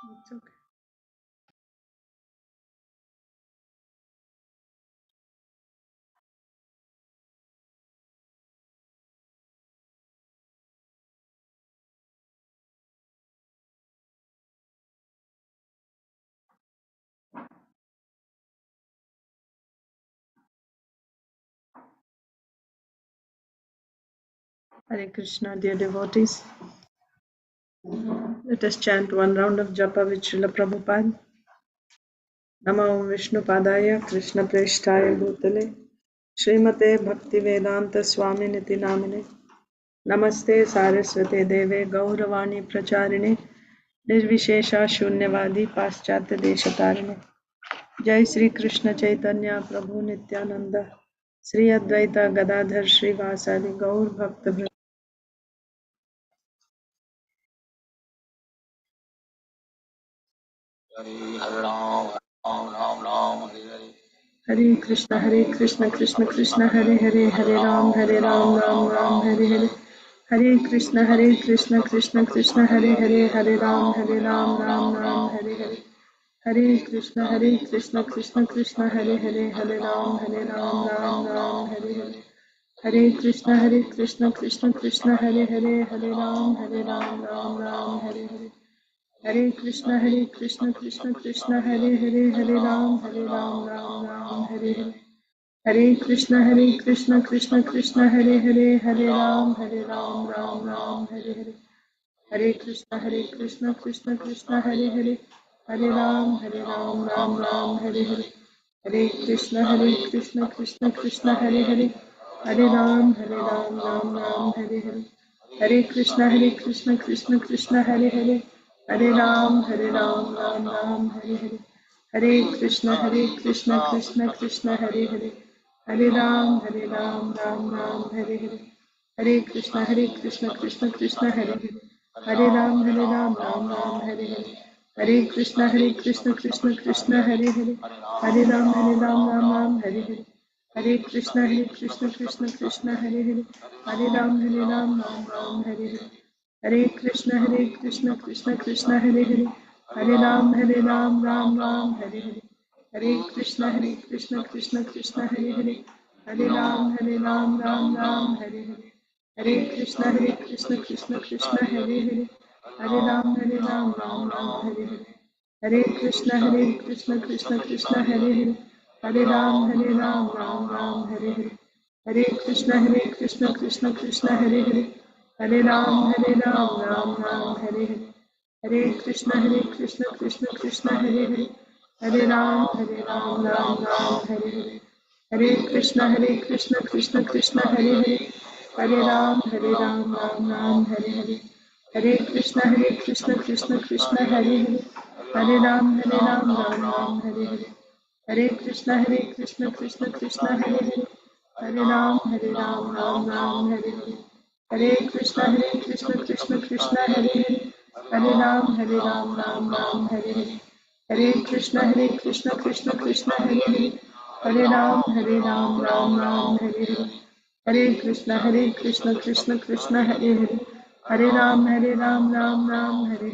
It's okay. Hare Krishna, dear devotees. Let us chant one round of japa with Srila Prabhupada. Namo Vishnu Padaya Krishna Preshtaya Bhutale Srimate Bhakti Vedanta Swami Niti Namine Namaste Saraswate Deve Gauravani Pracharine Nirvishesha Shunyavadi Paschatya Deshatarine Jai Sri Krishna Chaitanya Prabhu Nityananda Sri Advaita Gadadhar Sri Vasadi Gaur Bhakta Vrinda. Hare Krishna Krishna Krishna Hare Hare Hare Ram Ram Ram Hare Hare Hare Krishna Krishna Krishna Hare Hare Hare Ram Ram Ram Hare Hare Hare Krishna Krishna Krishna Hare Hare Hare Ram Ram Ram Hare Hare Hare Krishna Krishna Hare Hare Hare Ram Ram Ram Hare Hare Hare Krishna Krishna Krishna Hare Hare Hare Ram Ram Ram Hare Hare Hare Krishna Krishna Hare Hare Hare Ram Ram Hare Hare Hare Krishna Krishna Hare Hare Hare Ram Ram Hare Hare Hare Krishna Krishna Hare Hare Hare Ram Ram Hare Hare Hare Krishna Krishna Hare Hare Hare Ram Ram Hare Hare Hare Krishna Krishna Hare Hare Hare Ram Ram Hare Hare Hare Krishna Krishna Hare Hare Hare Ram Ram Hare Hare Hare Krishna Krishna Hare Hare Hare Ram Hare Hare Hare Krishna Krishna Hare Hare Hare Ram Hare Hare Hare Krishna Krishna Hare Hare Hare Ram Ram Hare Hare Hare Krishna Krishna Hare Hare Hare Ram Ram Hare Hare Hare Krishna Krishna Hare Hare Hare Ram Ram Hare Hare Hare Krishna Krishna Hare Hare Hare Ram Ram Hare Hare Hare Krishna Krishna Hare Hare Hare Ram Ram Hare Hare Hare Krishna Krishna Hare Hare Hare Ram Ram Hare Hare Hare Krishna Krishna Hare Hare Hare Ram Ram Hare Hare Hare Krishna Krishna Hare Hare Hare Ram Ram Hare Hare Hare Krishna Krishna Hare Hare Hare Ram Ram Hare Hare Hare Krishna Krishna Hare Hare Hare Ram Ram Hare Hare Hare Krishna Krishna Hare Hare Hare Ram Ram Hare Hare Hare Krishna Krishna Hare Hare Hare Ram Ram Hare Hare Hare Krishna Krishna Hare Hare Hare Ram Ram Hare Hare Hare Krishna Krishna Hare Hare Hare Ram Ram Hare Hare Hare Krishna Krishna Hare Hare Hare Ram Ram Hare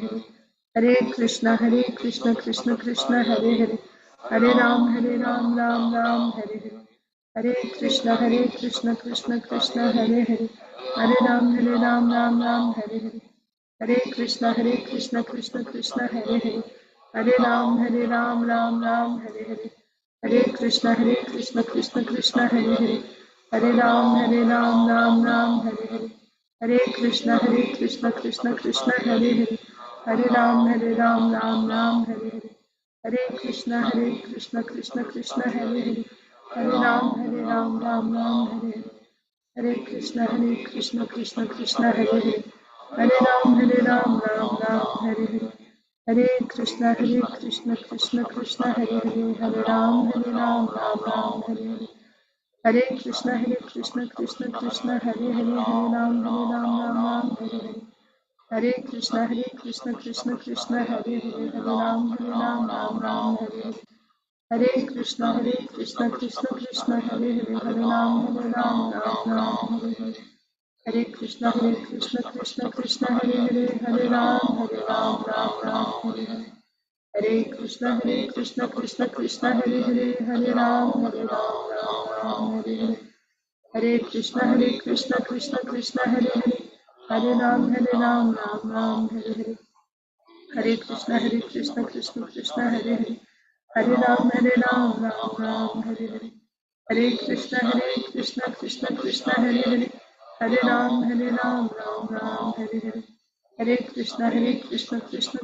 Hare Hare Krishna Krishna Hare Hare Hare Ram Ram Hare Hare Hare Krishna Krishna Hare Hare Hare Ram Ram Hare Hare Hare Krishna Krishna Hare Hare Hare Ram Ram Hare Hare Hare Krishna Krishna Hare Hare Hare Ram Ram Hare Hare Hare Krishna Krishna Hare Hare Hare Ram Ram Hare Hare Hare Krishna Krishna Hare Hare Hare Ram Hare Hare Hare Krishna Krishna Hare Hare Hare Ram Hare Hare Hare Krishna Krishna Hare Hare Hare Ram Hare Hare Hare Krishna Krishna Hare Hare Hare Ram Ram Hare Hare Hare Krishna Krishna Krishna Hare Hare, Hare Ram Ram Ram Hare Hare. Hare Krishna Krishna Krishna Hare Hare, Hare Ram Ram Ram Hare Hare. Hare Krishna Krishna Krishna Hare Hare, Hare Ram Ram Hare Hare. Hare Krishna Krishna Hare Hare, Hare Ram Ram Hare Hare. Hare Krishna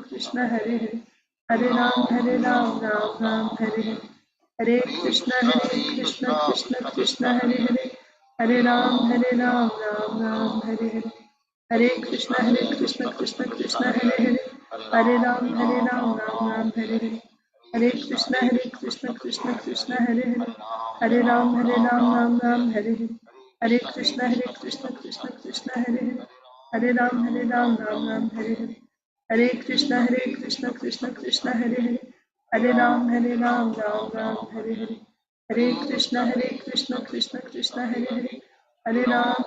Krishna Hare Hare, Hare Ram Ram Hare Hare. Hare Krishna Krishna Hare Hare, Hare Ram Ram Hare Hare. Hare Krishna Krishna Hare Hare, Hare Ram Ram Hare Hare. Hare Krishna Krishna Hare Hare, Hare Ram Hare Hare. Hare Krishna Krishna Hare Hare, Hare Ram Hare Hare. Hare Krishna Krishna Hare Hare, Hare Ram Ram Hare Hare. Hare Krishna Krishna Hare Hare,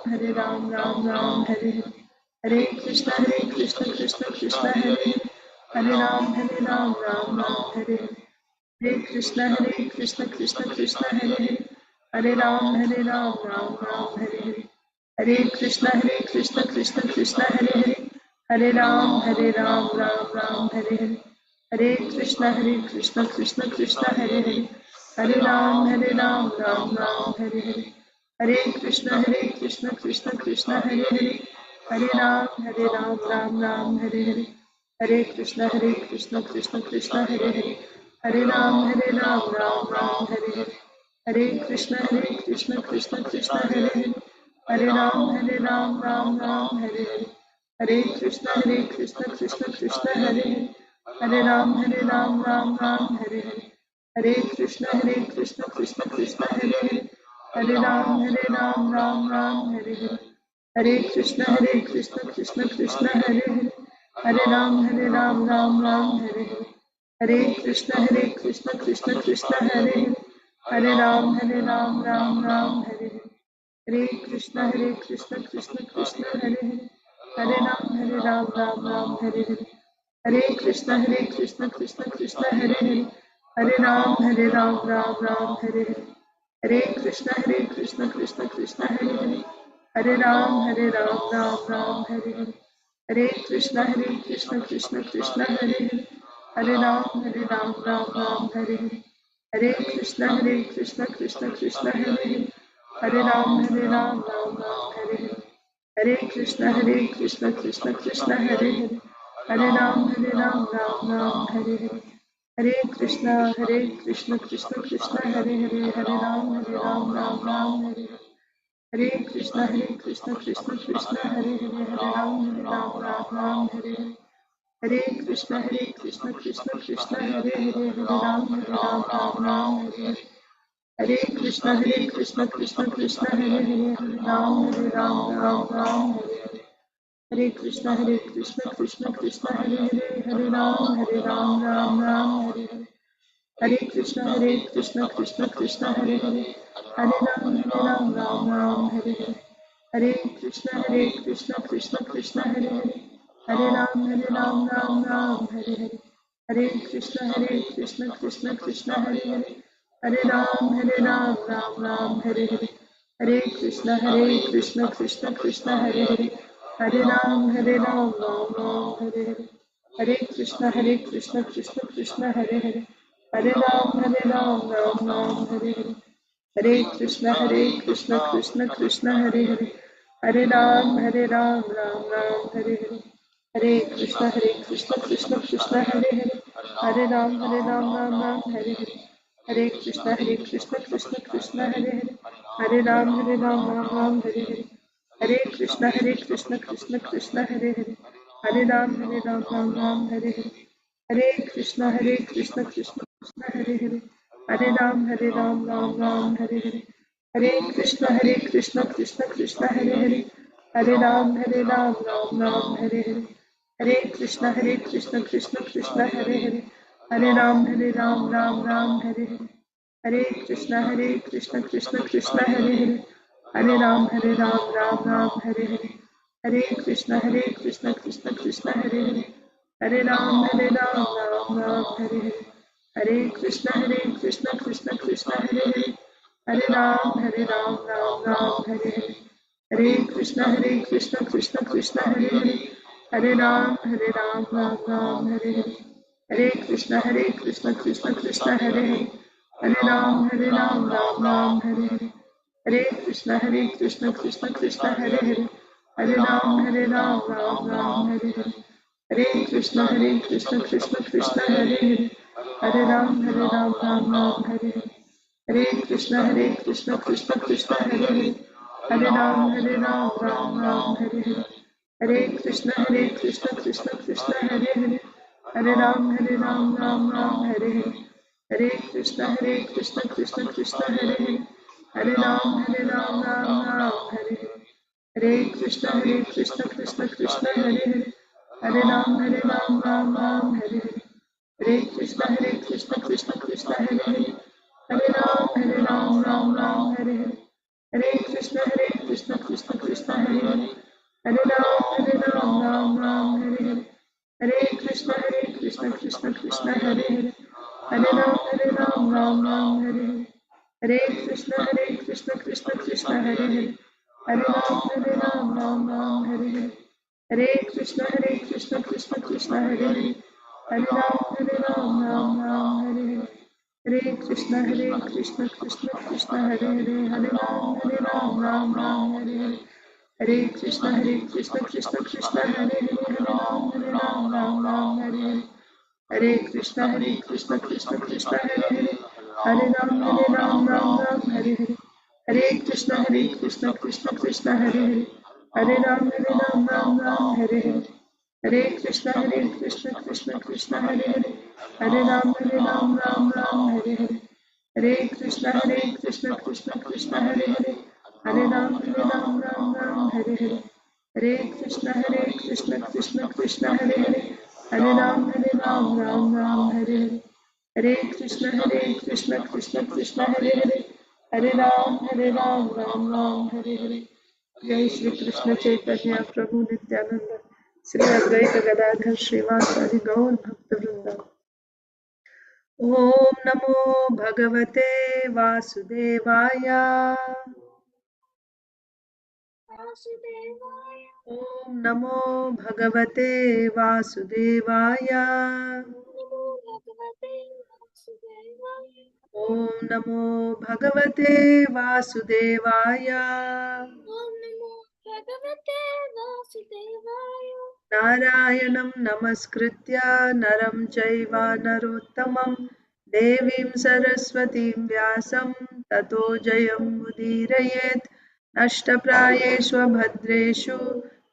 Hare Ram Ram Hare Hare. Hare Krishna Krishna Hare Hare, Hare Ram Ram Hare Hare. Hare Krishna Krishna Hare Hare, Hare Ram Hare Hare. Hare Krishna Krishna Hare Hare, Hare Ram Ram Hare Hare. Hare Krishna Krishna Hare Hare, Hare Ram Ram Hare Hare. Hare Krishna Krishna Hare Hare, Hare Ram Hare Hare. Hare Krishna Krishna Hare Hare, Hare Ram Ram Hare Hare. Hare Krishna Krishna Hare Hare, Hare Ram Ram Hare Hare. Hare Krishna Krishna Hare Hare, Hare Ram Ram Hare Hare. Hare Krishna Krishna Hare Hare, Hare Ram Ram Hare Hare. Hare Krishna Krishna Hare Hare, Hare Ram Ram Hare Hare. Hare Krishna Krishna Hare Hare, Hare Ram Ram Hare Hare. Hare Krishna Krishna Hare Hare, Hare Ram Hare Hare. Hare Krishna Krishna Hare Hare, Hare Ram Hare Hare. Hare Krishna Krishna Hare Hare, Hare Ram Hare Hare. Hare Krishna Krishna Hare Hare, Hare Ram Hare Hare. Hare Krishna Krishna Hare Hare, Hare Ram Hare Hare. Hare Krishna Krishna Hare Hare, Hare Ram Hare Hare. Hare Krishna Krishna Hare Hare, Hare Ram Hare Hare. Hare Krishna Krishna Hare Hare, Hare Ram Hare Hare. Hare Krishna Krishna Hare Hare, Hare Ram Hare Hare. Hare Krishna Krishna Hare Hare, Hare Ram Hare Hare. Hare Krishna Krishna Hare Hare, Hare Ram Hare Hare. Hare Krishna Krishna Hare Hare, Hare Ram Hare Hare. Hare Krishna Krishna Hare Hare, Hare Ram Hare Hare. Hare Krishna Krishna Hare Hare, Hare Ram Hare Hare. Hare Krishna Krishna Hare Hare, Hare Ram Hare Hare. Hare Krishna Krishna Hare Hare, Hare Ram Hare Hare. Hare Krishna Krishna Hare Hare, Hare Ram Ram Hare Hare. Hare Krishna Krishna Hare Hare, Hare Ram Hare Hare. Hare Krishna Krishna Hare Hare, Hare Ram Hare Hare. Hare Krishna Krishna Hare Hare, Hare Ram Hare Hare. Hare Krishna Krishna Hare Hare, Hare Ram Ram Hare Hare. Hare Krishna Krishna Hare Hare, Hare Ram Ram Hare Hare. Hare Krishna Krishna Hare Hare, Hare Ram Ram Hare Hare. Hare Krishna Krishna Hare Hare, Hare Ram Ram Hare Hare. Hare Krishna Krishna Hare Hare, Hare Ram, Ram Ram, Hare Hare. Hare Krishna, Krishna Krishna, Hare Hare. Hare Ram, Ram Ram, Hare Hare. Hare Krishna, Krishna Krishna, Hare Hare. Hare Ram, Ram Ram, Hare Hare. Hare Krishna, Krishna Krishna, Hare Hare. Hare Ram, Ram Ram, Hare Hare. Hare Krishna, Krishna Krishna, Hare Hare. Hare Ram, Ram Ram, Hare Hare. Hare Krishna, Krishna Krishna, Hare Hare. Hare Ram, Ram Ram, Hare Hare. Hare Krishna, Krishna Krishna, Hare Hare. Hare Ram, Ram Ram, Hare Hare. Hare Krishna, Krishna Krishna, Hare Hare. Hare Ram, Ram Ram, Hare Hare. Hare Krishna, Krishna Krishna, Hare Hare. Hare Ram, Ram Ram, Hare Hare. Hare Krishna, Krishna Hare Hare. Hare Ram, Ram Hare Hare. Hare Krishna, Krishna Hare Hare. Hare Ram, Ram Hare Hare. Hare Krishna, Krishna Hare Hare. Hare Ram, Ram Hare Hare. Hare Krishna, Krishna Hare Hare. Hare Ram, Ram Hare Hare. Hare Krishna, Krishna Hare Hare. Hare Ram, Ram Hare Hare. Hare Krishna, Krishna Hare Hare. Hare Ram, Ram Hare Hare. Hare Krishna, Krishna Krishna Hare Hare. Hare Ram, Ram Hare Hare. Hare Krishna, Krishna Hare Hare. Hare Ram, Hare Hare. Hare Krishna, Krishna Hare Hare. Hare Ram, Ram Hare Hare. Hare Krishna, Krishna Hare Hare. Hare Ram, Hare Hare. Hare Krishna, Krishna Hare Hare. Hare Ram, Hare Hare. Hare Krishna, Krishna Hare Hare. Hare Ram, Hare Hare. Hare Krishna, Krishna Hare Hare. Hare Ram, Hare Hare. Hare Krishna, Krishna Hare Hare. Hare Ram, Ram Hare Hare. Jai Shri Krishna Chaitanya Prabhu Nityananda Sri Advaita Gadadhar Srivasadi Gaur Bhakta Vrinda. Om Namo Bhagavate Vasudevaya. Om Namo Bhagavate Vasudevaya. Om Namo Bhagavate Vasudevaya. Narayanam Namaskritya Naram Chaiva Narottamam Devim Saraswatim Vyasam Tato Jayam Mudirayet Nashtaprayeshu Bhadreshu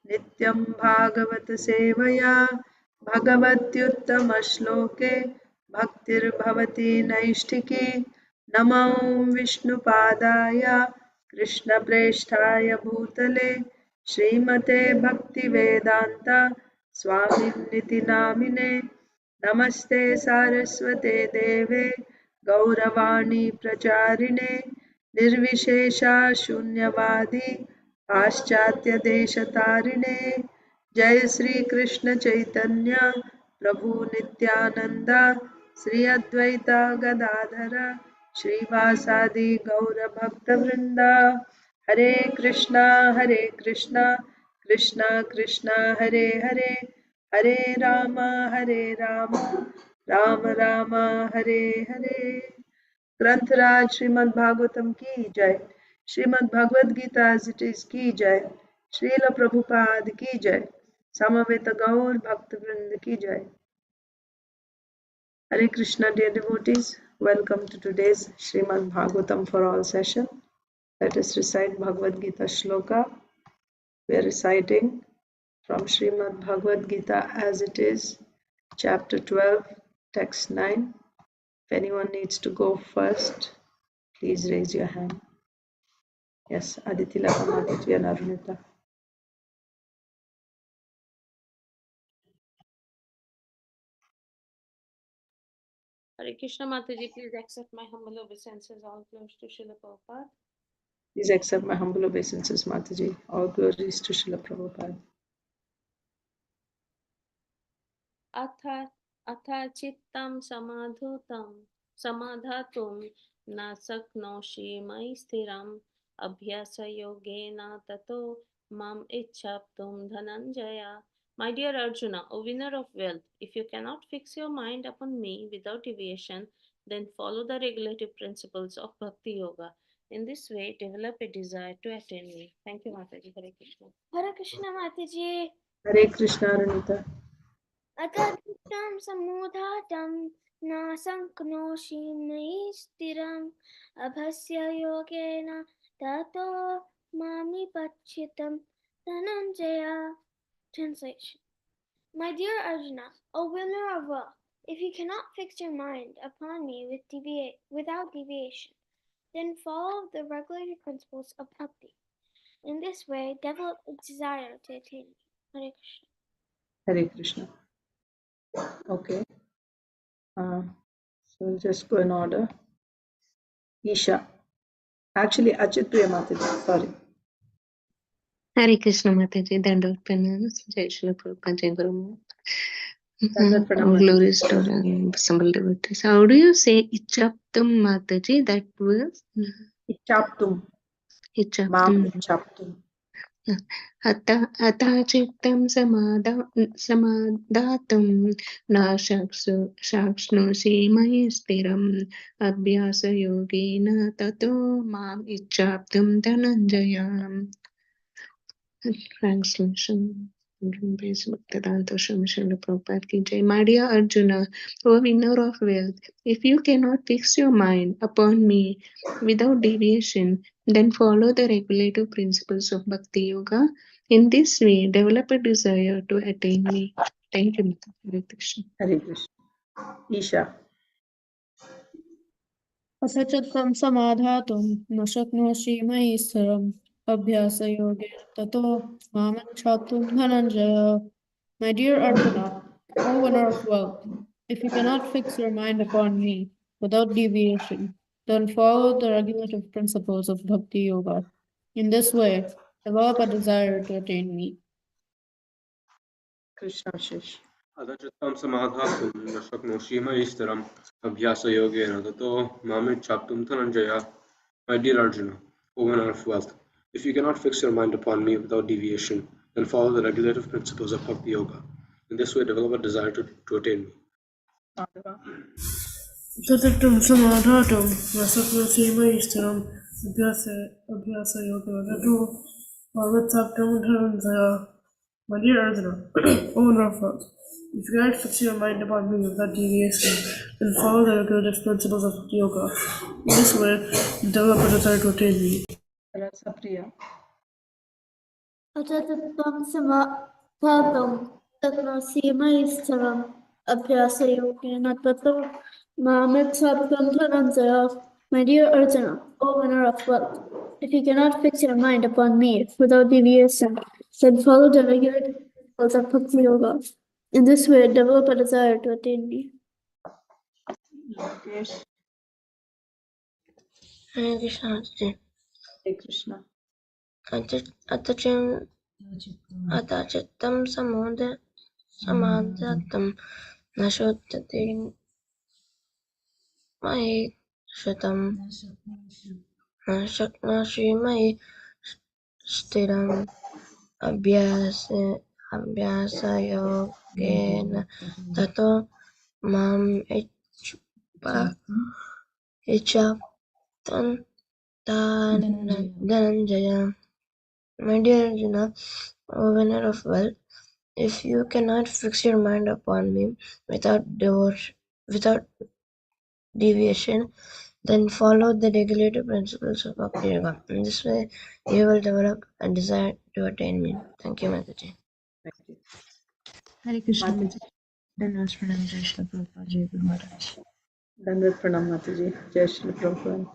Nityam Bhagavat Sevaya Bhagavatyuttama Shloke Bhaktir Bhavati Naishtiki Namam Vishnu Padaya Krishna Presthaya Bhutale Srimate Bhakti Vedanta Swami Niti Namine Namaste Saraswate Deve Gauravani Pracharine Nirvishesha Shunyavadi Paschatya Deshatarine Jai Sri Krishna Chaitanya Prabhu Nityananda Sri Advaita Gadadhara Srivasadi Gaura Bhakta Vrinda Hare Krishna, Krishna Krishna, Hare Hare, Hare Rama, Rama Rama, Hare Hare. Grantaraj Srimad Bhagavatam ki jai, Srimad Bhagavad Gita as it is ki jai, Srila Prabhupada ki jai, Samaveta Gaur Bhakta Vrinda ki jai. Hare Krishna, dear devotees, welcome to today's Srimad Bhagavatam for all session. Let us recite Bhagavad Gita Sloka. We are reciting from Srimad Bhagavad Gita as it is, chapter 12, text 9. If anyone needs to go first, please raise your hand. Yes, Aditi Lata, Aditya Narunita. Hare Krishna Mataji, please accept my humble obeisances, all glories to Srila Prabhupada. Please accept my humble obeisances, Mataji. All glories to Srila Prabhupada. अथ चित्तं समाधातुं न शक्नोषि मयि स्थिरम् अभ्यासयोगेन ततो माम् इच्छाप्तुं Dhananjay. My dear Arjuna, O winner of wealth, if you cannot fix your mind upon me without deviation, then follow the regulative principles of Bhakti Yoga. In this way, develop a desire to attain me. Thank you, Mataji. Hare Krishna. Hare Krishna Mataji. Hare Krishna, Ranita. Atadittam samudhatam na sanknoshi mai stiram abhasya yogena tato mami pachitam dhananjaya. Translation. My dear Arjuna, O winner of wealth, if you cannot fix your mind upon me without deviation, then follow the regulated principles of bhakti. In this way, develop a desire to attain me. Hare Krishna. Hare Krishna. Okay. So we'll just go in order. Isha. Actually, Achit Priya Mataji. Sorry. Hare Krishna Mataji, Dandavad Pranam, Jai Shri Prabhupada, Jai Guru. Dandavad Pranam, All Mataji. glories to assembled devotees. How do you say Ichaptum Mataji? That was Ichaptum. Ichaptum. Mam Ichaptum. Ata Chittam Samadhatum Na Shakshnosi Maya Stiram Abhyasa Yogena Tato Mam Ichaptum Dhananjayam. Translation. My dear Arjuna, O winner of wealth, if you cannot fix your mind upon me without deviation, then follow the regulative principles of Bhakti Yoga. In this way, develop a desire to attain me. Thank you, Mata. Hare Krishna. Hare Krishna. Isha. असचत्वं समाधातुं न शक्नोषि मयि स्थिरम् अभ्यासयोगेन ततो मामिच्छाप्तुं Dhananjay. My dear Arjuna, O winner of wealth, if you cannot fix your mind upon me without deviation, then follow the regulative principles of Bhakti Yoga. In this way, develop a desire to attain me. Krishna Shish. अदचित्तं समाधातुं न शक्नोषि मयि स्थिरम् अभ्यासयोगेन ततो मामिच्छाप्तुं Dhananjay. My dear Arjuna, O winner of wealth, if you cannot fix your mind upon me without deviation, then follow the regulative principles of Bhakti Yoga. In this way, develop a desire to attain me. सततं समाधातुं न शक्नोषि मयि स्थिरम् अभ्यासयोगेन ततो मामिच्छाप्तुं Dhananjay. My dear Arjuna, O winner of wealth, if you cannot fix your mind upon me without deviation, then follow the regulative principles of yoga. In this way, develop a desire to attain me. Rasapriya. Atadittam samadatam shaknosi mai stiram abhyasayogena tato mamiच्छाप्तुं Dhananjay. My dear Arjuna, O winner of wealth, if you cannot fix your mind upon me without deviation, then follow the regulated principles of Bhakti Yoga. In this way, develop a desire to attain me. Lokesh. Hare Krishna Mataji. Hare Krishna. Atachittam Samadhatam Na Maya Shatam Na Shaknoshi Maya Stiram Abhyasayogena Tato Mam Ichaptam Dhananjaya. My dear Arjuna, O winner of wealth, if you cannot fix your mind upon me without deviation, then follow the regulative principles of Bhakti Yoga. In this way, you will develop a desire to attain me. Thank you, Mataji. Thank you. Hare Krishna. Mataji. Dandavad Pranam, Jai Shri Prabhupada, Jai Guru Maharaj. Dandavad Pranam, Mataji. Jai Shri Prabhupada.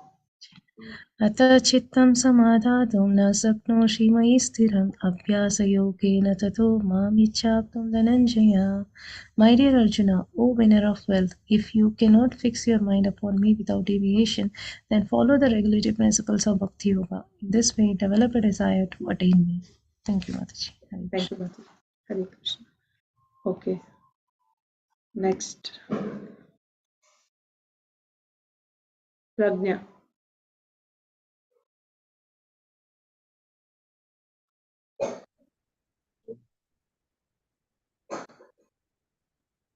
अतचित्तं समाधातुं न शक्नोषि मयि स्थिरम् अभ्यासयोगेन ततो मामिच्छाप्तुं Dhananjay. My dear Arjuna, O winner of wealth, if you cannot fix your mind upon me without deviation, then follow the regulative principles of Bhakti Yoga. In this way, develop a desire to attain me. Thank you, Mataji. Thank you, Mataji. Hare Krishna. Okay. Next, Pragnya.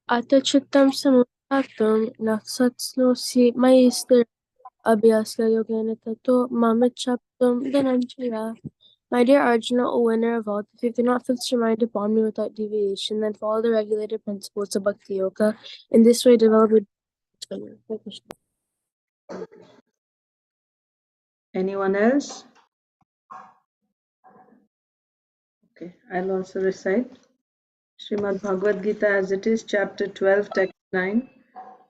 अथ चित्तं समुद्धातं न शक्नोषि मयि स्थिर अभ्यासयोगेन ततो मामिच्छाप्तुं Dhananjay. My dear Arjuna, O winner of all, if you cannot fix your mind upon me without deviation, then follow the regulated principles of Bhakti Yoga. In this way, develop a Anyone else? Okay, I'll also recite. Srimad Bhagavad Gita as it is, chapter 12, text 9.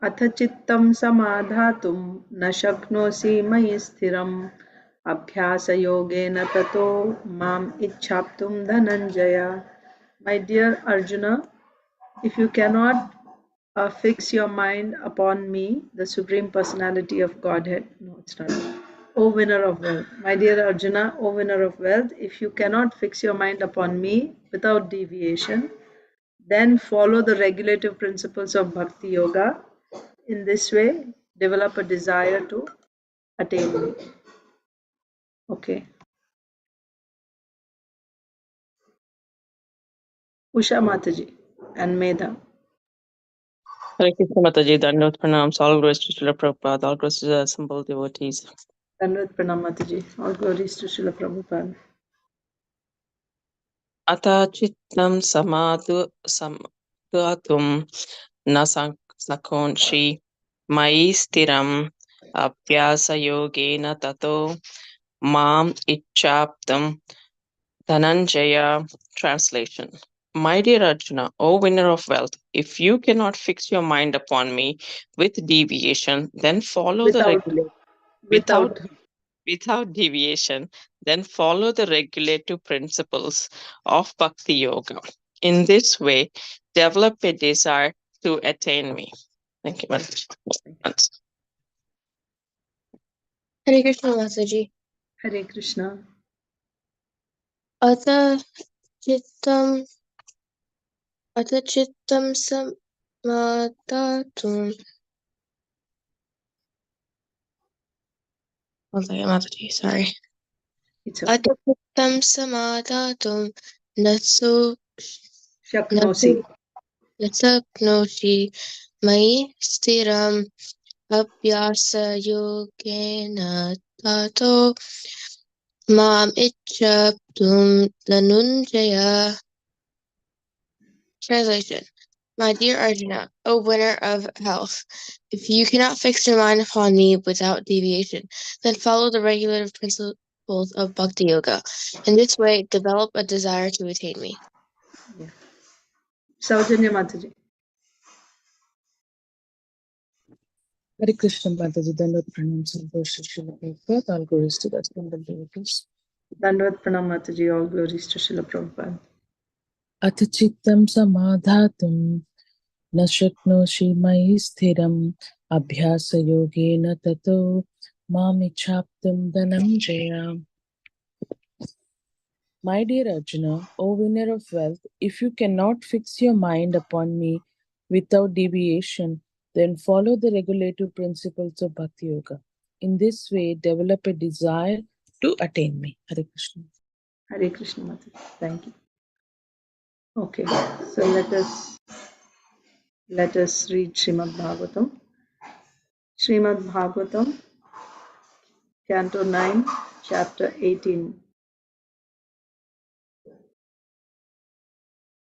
Atha chittam samadhatum na shaknosi mayi sthiram abhyasa yogena tato mam ichhaptum dhananjaya. My dear Arjuna, if you cannot fix your mind upon me, the Supreme Personality of Godhead. No, it's not. O winner of wealth. My dear Arjuna, O winner of wealth, if you cannot fix your mind upon me without deviation, then follow the regulative principles of Bhakti Yoga. In this way, develop a desire to attain me. Okay. Usha Mataji and Medha. Hare Krishna Mataji, Dandavat Pranams, all glories to Srila Prabhupada, all glories to the assembled devotees. Dandavат Pranam Mataji. All glories to Srila Prabhupada. Ata chittam samadhatum na sakonshi mai stiram abhyasa yogena tato mam ichhaptam dhananjaya. Translation. My dear Arjuna, O winner of wealth, if you cannot fix your mind upon me with deviation, then follow the regular without deviation, then follow the regulative principles of Bhakti Yoga. In this way, develop a desire to attain me. Thank you very much. Hare Krishna Mataji. Hare Krishna. Atha chittam samadhatum. One second, Mataji, sorry. It's okay. Atha chittam samadhatum nasu Shaknosi. Nasaknoshi Mai Stiram Abhyasa Yogena Tato Mam Ichhaptum Dhanunjaya. Translation. My dear Arjuna, O winner of health, if you cannot fix your mind upon me without deviation, then follow the regulative principles of Bhakti Yoga. In this way, develop a desire to attain me. Yeah. Saujanya Mataji. Hare Krishna Mataji, Dandavat Pranams, all glories to Srila Prabhupada, all glories to the assembled devotees. Dandavат Pranam Mataji. All glories to Srila Prabhupada. अथ चित्तं समाधातुं न शक्नोषि मयि स्थिरम् अभ्यासयोगेन ततो मामिच्छाप्तुं Dhananjay. My dear Arjuna, O winner of wealth, if you cannot fix your mind upon me without deviation, then follow the regulative principles of Bhakti Yoga. In this way, develop a desire to attain me. Hare Krishna. Hare Krishna Mataji. Thank you. Okay, so let us read Srimad Bhagavatam. Srimad Bhagavatam, Canto 9, Chapter 18.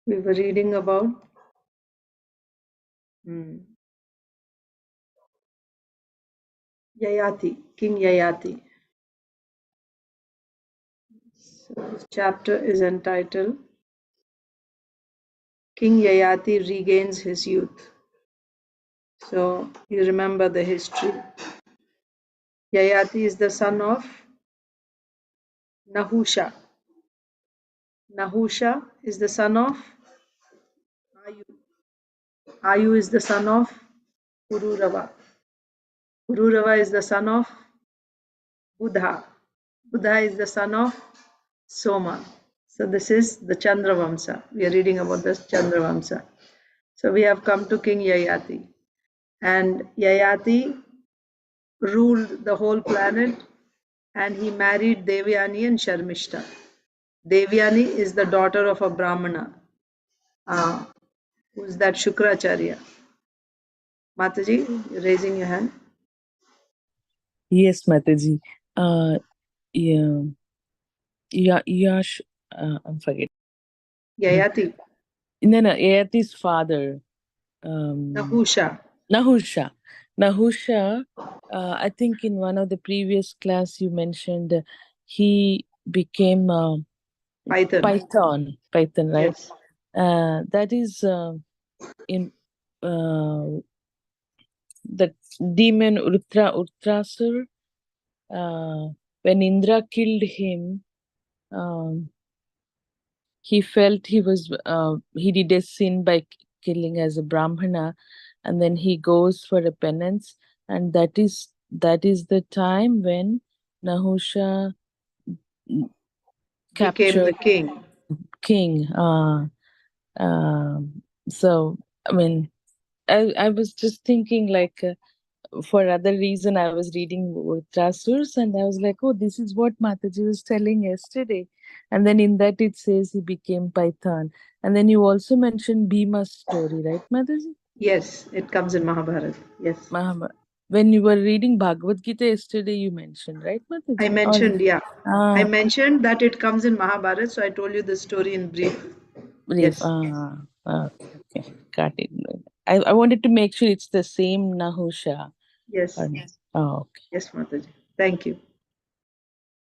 We were reading about Yayati, King Yayati. So this chapter is entitled King Yayati Regains His Youth. So you remember the history. Yayati is the son of Nahusha. Nahusha is the son of Ayu. Ayu is the son of Pururava. Pururava is the son of Buddha. Buddha is the son of Soma. So this is the Chandravamsa. We are reading about this Chandravamsa. So we have come to King Yayati. And Yayati ruled the whole planet, and he married Devyani and Sharmishta. Devyani is the daughter of a Brahmana. Who's that? Shukracharya. Mataji, you're raising your hand. Yes, Mataji. Yeah, Yash, I'm forgetting. Yayati. No, Yayati's father. Nahusha. Nahusha, I think in one of the previous class you mentioned he became Python, right? Yes. That is in the demon Uttrasur. When Indra killed him, he felt he did a sin by killing as a Brahmana, and then he goes for a penance, and that is the time when Nahusha Became the king. So I mean, I was just thinking like. For other reason, I was reading Trasurs and I was like, oh, this is what Mataji was telling yesterday. And then in that it says he became Python. And then you also mentioned Bhima's story, right, Mataji? Yes, it comes in Mahabharata. Yes. When you were reading Bhagavad Gita yesterday, you mentioned, right, Mataji? I mentioned, yeah. I mentioned that it comes in Mahabharata, so I told you the story in brief. Brief. Yes. Okay. Got it. I wanted to make sure it's the same Nahusha. Yes. Okay. Yes, Mataji. Thank you.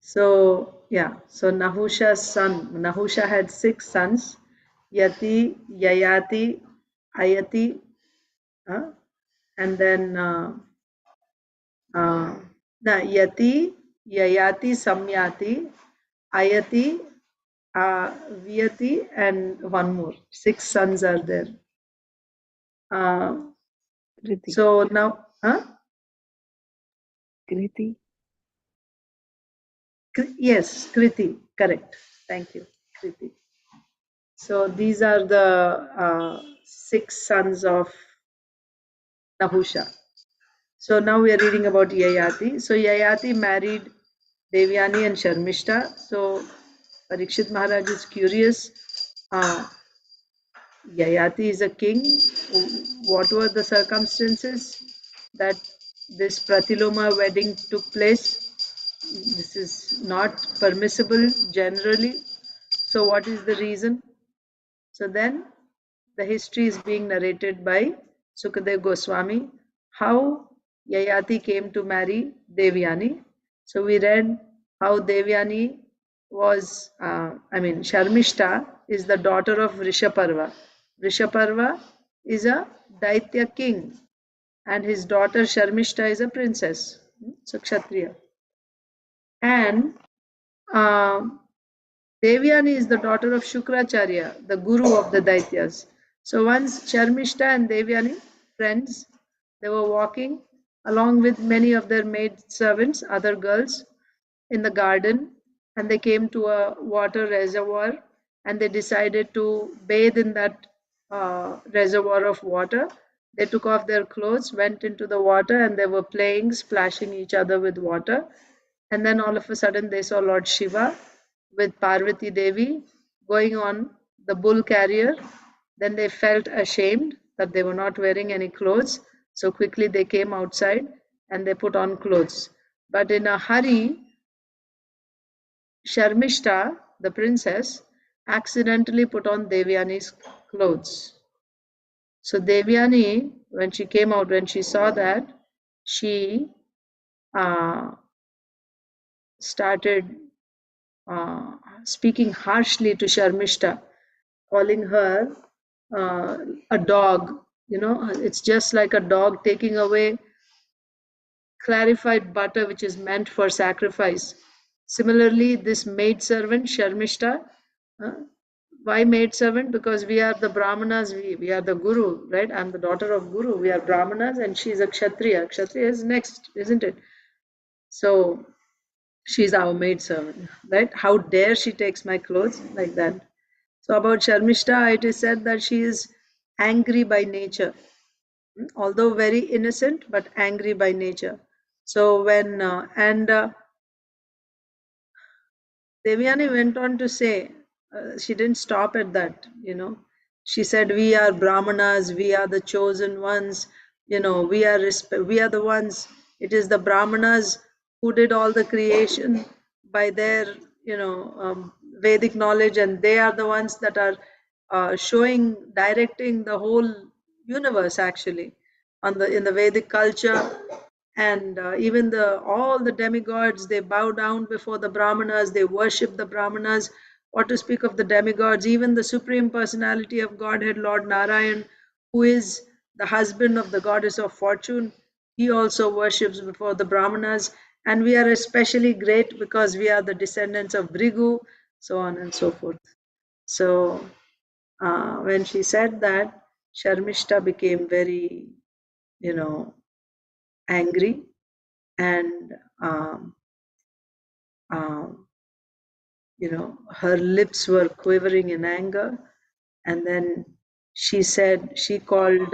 So, yeah. So Nahusha's son. Nahusha had 6 sons. Yati, Yayati, Ayati, and then Yati, Yayati, Samyati, Ayati, Viyati, and one more. 6 sons are there. So now, Kriti? Yes, Kriti, correct. Thank you, Kriti. So these are the 6 sons of Nahusha. So now we are reading about Yayati. So Yayati married Devyani and Sharmishta. So Parikshit Maharaj is curious. Yayati is a king. What were the circumstances that this Pratiloma wedding took place? This is not permissible generally. So what is the reason? So then the history is being narrated by Sukadev Goswami, how Yayati came to marry Devyani. So we read how Devyani was, Sharmishta is the daughter of Rishaparva. Rishaparva is a Daitya king, and his daughter Sharmishta is a princess, so Kshatriya. And Devyani is the daughter of Shukracharya, the guru of the Daityas. So once Sharmishta and Devyani, friends, they were walking along with many of their maid servants, other girls, in the garden, and they came to a water reservoir, and they decided to bathe in that reservoir of water. They took off their clothes, went into the water, and they were playing, splashing each other with water. And then all of a sudden they saw Lord Shiva with Parvati Devi going on the bull carrier. Then they felt ashamed that they were not wearing any clothes. So quickly they came outside and they put on clothes. But in a hurry, Sharmishta, the princess, accidentally put on Devyani's clothes. So Devyani, when she came out, when she saw that, she started speaking harshly to Sharmishta, calling her a dog. It's just like a dog taking away clarified butter which is meant for sacrifice. Similarly, this maid servant, Sharmishta, why maid servant? Because we are the Brahmanas, we are the Guru, right? I'm the daughter of Guru. We are Brahmanas and she's a Kshatriya. Kshatriya is next, isn't it? So she's our maid servant, right? How dare she takes my clothes like that? So about Sharmishta, it is said that she is angry by nature, although very innocent, but angry by nature. So when Devyani went on to say, she didn't stop at that, She said, we are Brahmanas, we are the chosen ones, we are the ones. It is the Brahmanas who did all the creation by their, Vedic knowledge, and they are the ones that are directing the whole universe actually in the Vedic culture. And even all the demigods, they bow down before the Brahmanas, they worship the Brahmanas. What to speak of the demigods? Even the supreme personality of Godhead, Lord Narayan, who is the husband of the goddess of fortune, he also worships before the Brahmanas. And we are especially great because we are the descendants of Bhrigu, so on and so forth. So when she said that, Sharmishta became very, angry, and her lips were quivering in anger. And then she called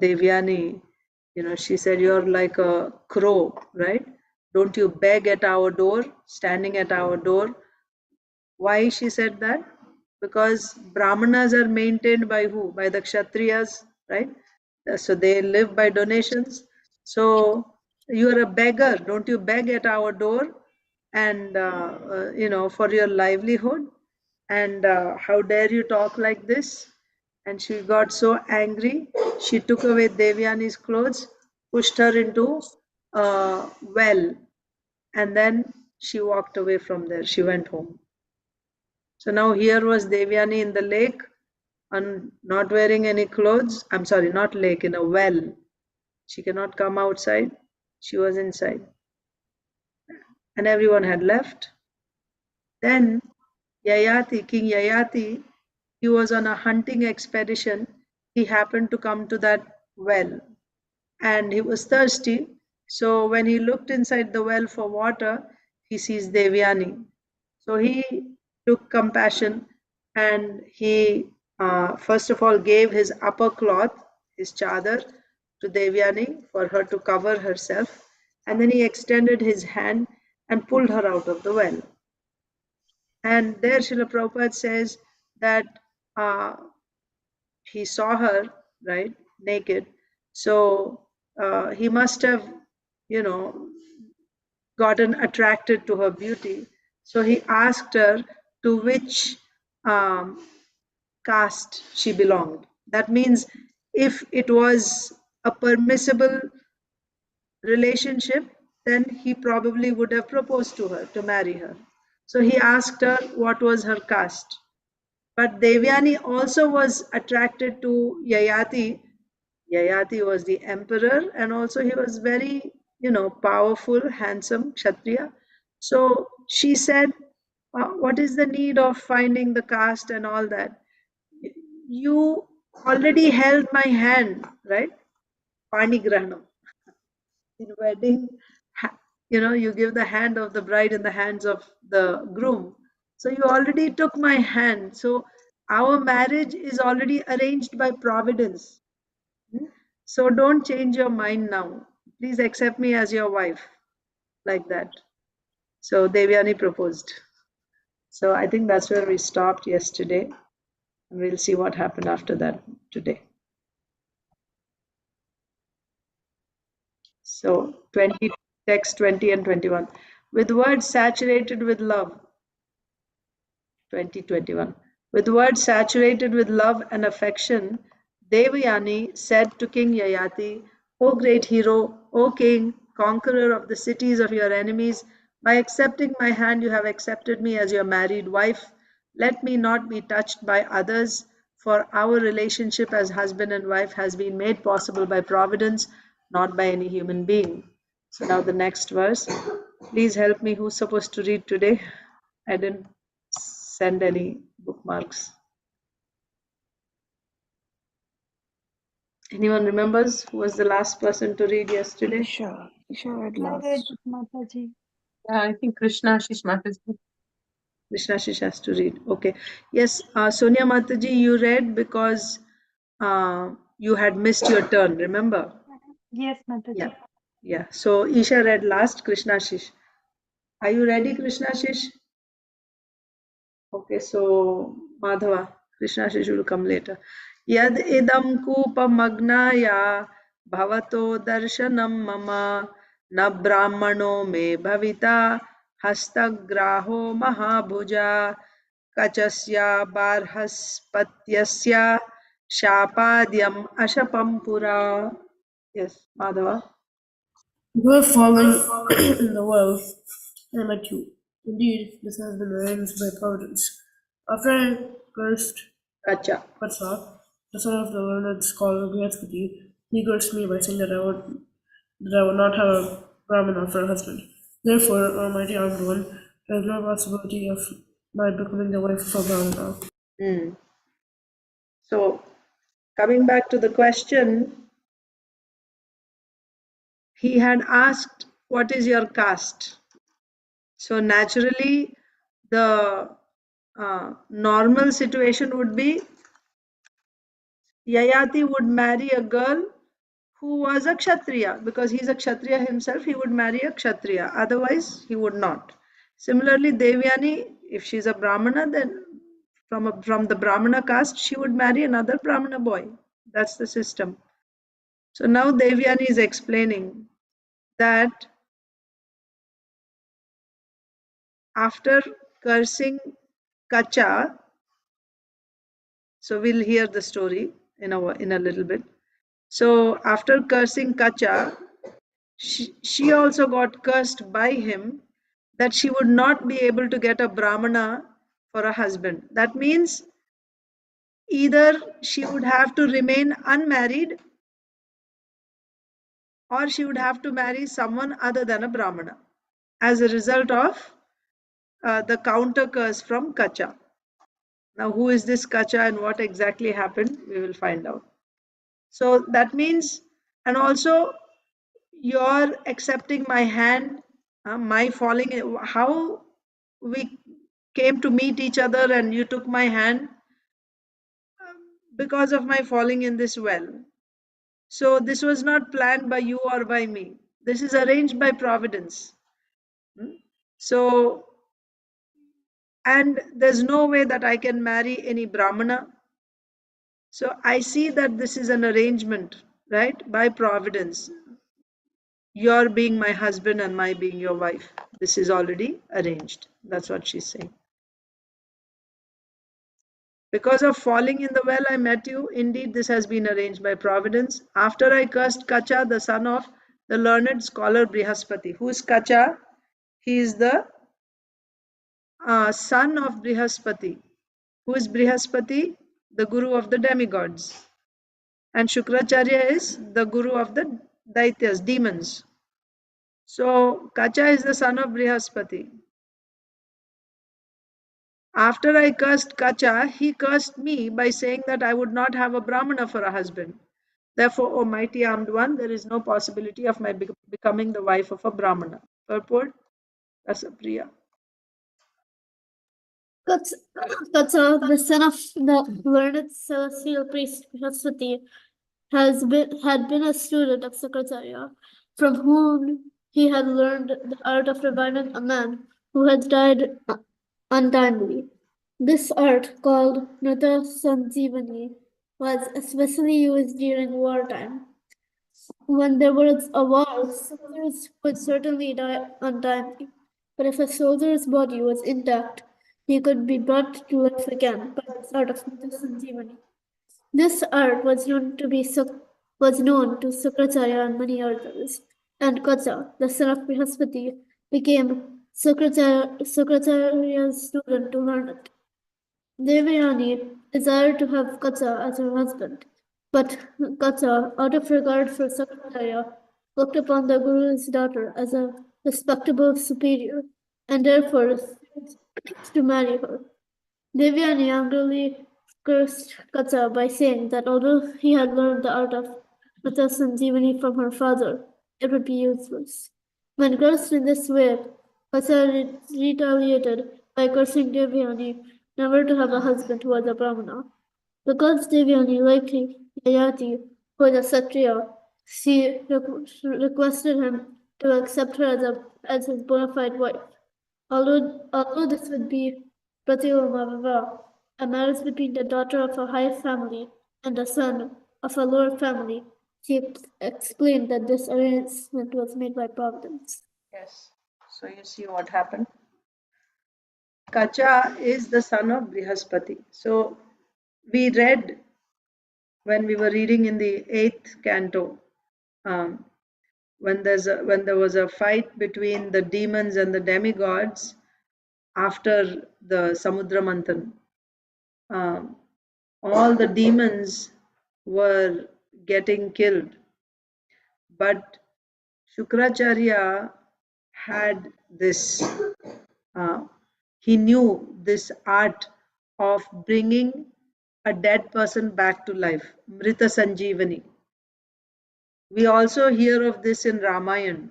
Devyani, she said, you're like a crow, right? Don't you beg at our door, standing at our door. Why she said that? Because Brahmanas are maintained by who? By the Kshatriyas, right? So they live by donations. So you are a beggar. Don't you beg at our door, and for your livelihood? And how dare you talk like this? And she got so angry, she took away Devyani's clothes, pushed her into a well, and then she walked away from there. She went home. So now here was Devyani in the lake and not wearing any clothes. I'm sorry, not lake, in a well. She cannot come outside. She was inside. And everyone had left. Then Yayati, King Yayati, he was on a hunting expedition. He happened to come to that well and he was thirsty. So when he looked inside the well for water, he sees Devyani. So he took compassion and he first of all gave his upper cloth, his chadar, to Devyani for her to cover herself. And then he extended his hand and pulled her out of the well. And there Srila Prabhupada says that he saw her, right, naked. So he must have, gotten attracted to her beauty. So he asked her to which caste she belonged. That means if it was a permissible relationship, then he probably would have proposed to her to marry her. So he asked her what was her caste. But Devyani also was attracted to Yayati. Yayati was the emperor, and also he was very, powerful, handsome Kshatriya. So she said, what is the need of finding the caste and all that? You already held my hand, right? Panigrahanam. In wedding, you give the hand of the bride in the hands of the groom. So you already took my hand. So our marriage is already arranged by providence. So don't change your mind now. Please accept me as your wife. Like that. So Devyani proposed. So I think that's where we stopped yesterday. And we'll see what happened after that today. So 20, text 20 and 21. With words saturated with love. 2021. With words saturated with love and affection, Devayani said to King Yayati, O great hero, O king, conqueror of the cities of your enemies, by accepting my hand you have accepted me as your married wife. Let me not be touched by others, for our relationship as husband and wife has been made possible by providence, not by any human being. So now the next verse. Please help me. Who's supposed to read today? I didn't send any bookmarks. Anyone remembers who was the last person to read yesterday? Isha read last. Mataji. Yeah, I think Krishna Ashish Mataji. Krishna Ashish has to read. Okay. Yes, Sonia Mataji, you read because you had missed your turn, remember? Yes, Mataji. Yeah. So Isha read last, Krishna Shish. Are you ready, Krishna Shish? Okay, so Madhava, Krishna Shish will come later. Yad idam kupamagnaya bhavato darshanam mama na brahmano me bhavita hastagraho mahabhuja kachasya barhaspatyasya shapadyam ashapam pura. Yes, Madhava. You have fallen in the well, and I met you. Indeed, this has been arranged by Providence. After I cursed Kacha. Vatsa, the son of the learned scholar Brihaspati, he cursed me by saying that I would not have a Brahmana for a husband. Therefore, Almighty Armed One, there is no possibility of my becoming the wife of a Brahmana. So, coming back to the question, he had asked, what is your caste? So naturally, the normal situation would be Yayati would marry a girl who was a Kshatriya, because he's a Kshatriya himself, he would marry a Kshatriya, otherwise he would not. Similarly, Devyani, if she's a Brahmana, then from the Brahmana caste, she would marry another Brahmana boy. That's the system. So now Devyani is explaining that after cursing Kacha, so we'll hear the story in a little bit. So after cursing Kacha, she also got cursed by him that she would not be able to get a Brahmana for a husband. That means either she would have to remain unmarried or she would have to marry someone other than a Brahmana as a result of the counter curse from Kacha. Now, who is this Kacha and what exactly happened? We will find out. So that means, and also your accepting my hand, my falling, how we came to meet each other and you took my hand because of my falling in this well. So this was not planned by you or by me. This is arranged by Providence. So, and there's no way that I can marry any Brahmana. So I see that this is an arrangement, right, by Providence. Your being my husband and my being your wife. This is already arranged. That's what she's saying. Because of falling in the well, I met you. Indeed, this has been arranged by Providence. After I cursed Kacha, the son of the learned scholar Brihaspati. Who is Kacha? He is the son of Brihaspati. Who is Brihaspati? The guru of the demigods. And Shukracharya is the guru of the Daityas, demons. So, Kacha is the son of Brihaspati. After I cursed Kacha, he cursed me by saying that I would not have a Brahmana for a husband. Therefore, O mighty armed one, there is no possibility of my becoming the wife of a Brahmana. Purport, Rasapriya. Katsa, the son of the learned celestial priest Brihaspati, had been a student of Sakracharya, from whom he had learned the art of reviving a man who had died untimely. This art, called Nata Sanjeevani, was especially used during wartime. When there was a war, soldiers would certainly die untimely, but if a soldier's body was intact, he could be brought to life again by this art of Nata Sanjeevani. This art was known to Sukracharya and many others, and Katsa, the son of Brihaspati, became Sukracharya's student to learn it. Devayani desired to have Katsa as her husband, but Katsa, out of regard for Sakracharya, looked upon the Guru's daughter as a respectable superior, and therefore refused to marry her. Devyani angrily cursed Katsa by saying that although he had learned the art of Mata Sanjeevani from her father, it would be useless. When cursed in this way, Katsa retaliated by cursing Devyani never to have a husband who was a Brahmana. Because Devyani, Yayati, who is a Kshatriya, she requested him to accept her as his bona fide wife. Although this would be Pratyomavava, a marriage between the daughter of a high family and the son of a lower family, she explained that this arrangement was made by Providence. Yes. So you see what happened. Kacha is the son of Brihaspati. So we read when we were reading in the 8th canto, when there was a fight between the demons and the demigods after the Samudra Manthan. All the demons were getting killed, but Shukracharya had this, he knew this art of bringing a dead person back to life, Mrita Sanjeevani. We also hear of this in Ramayana.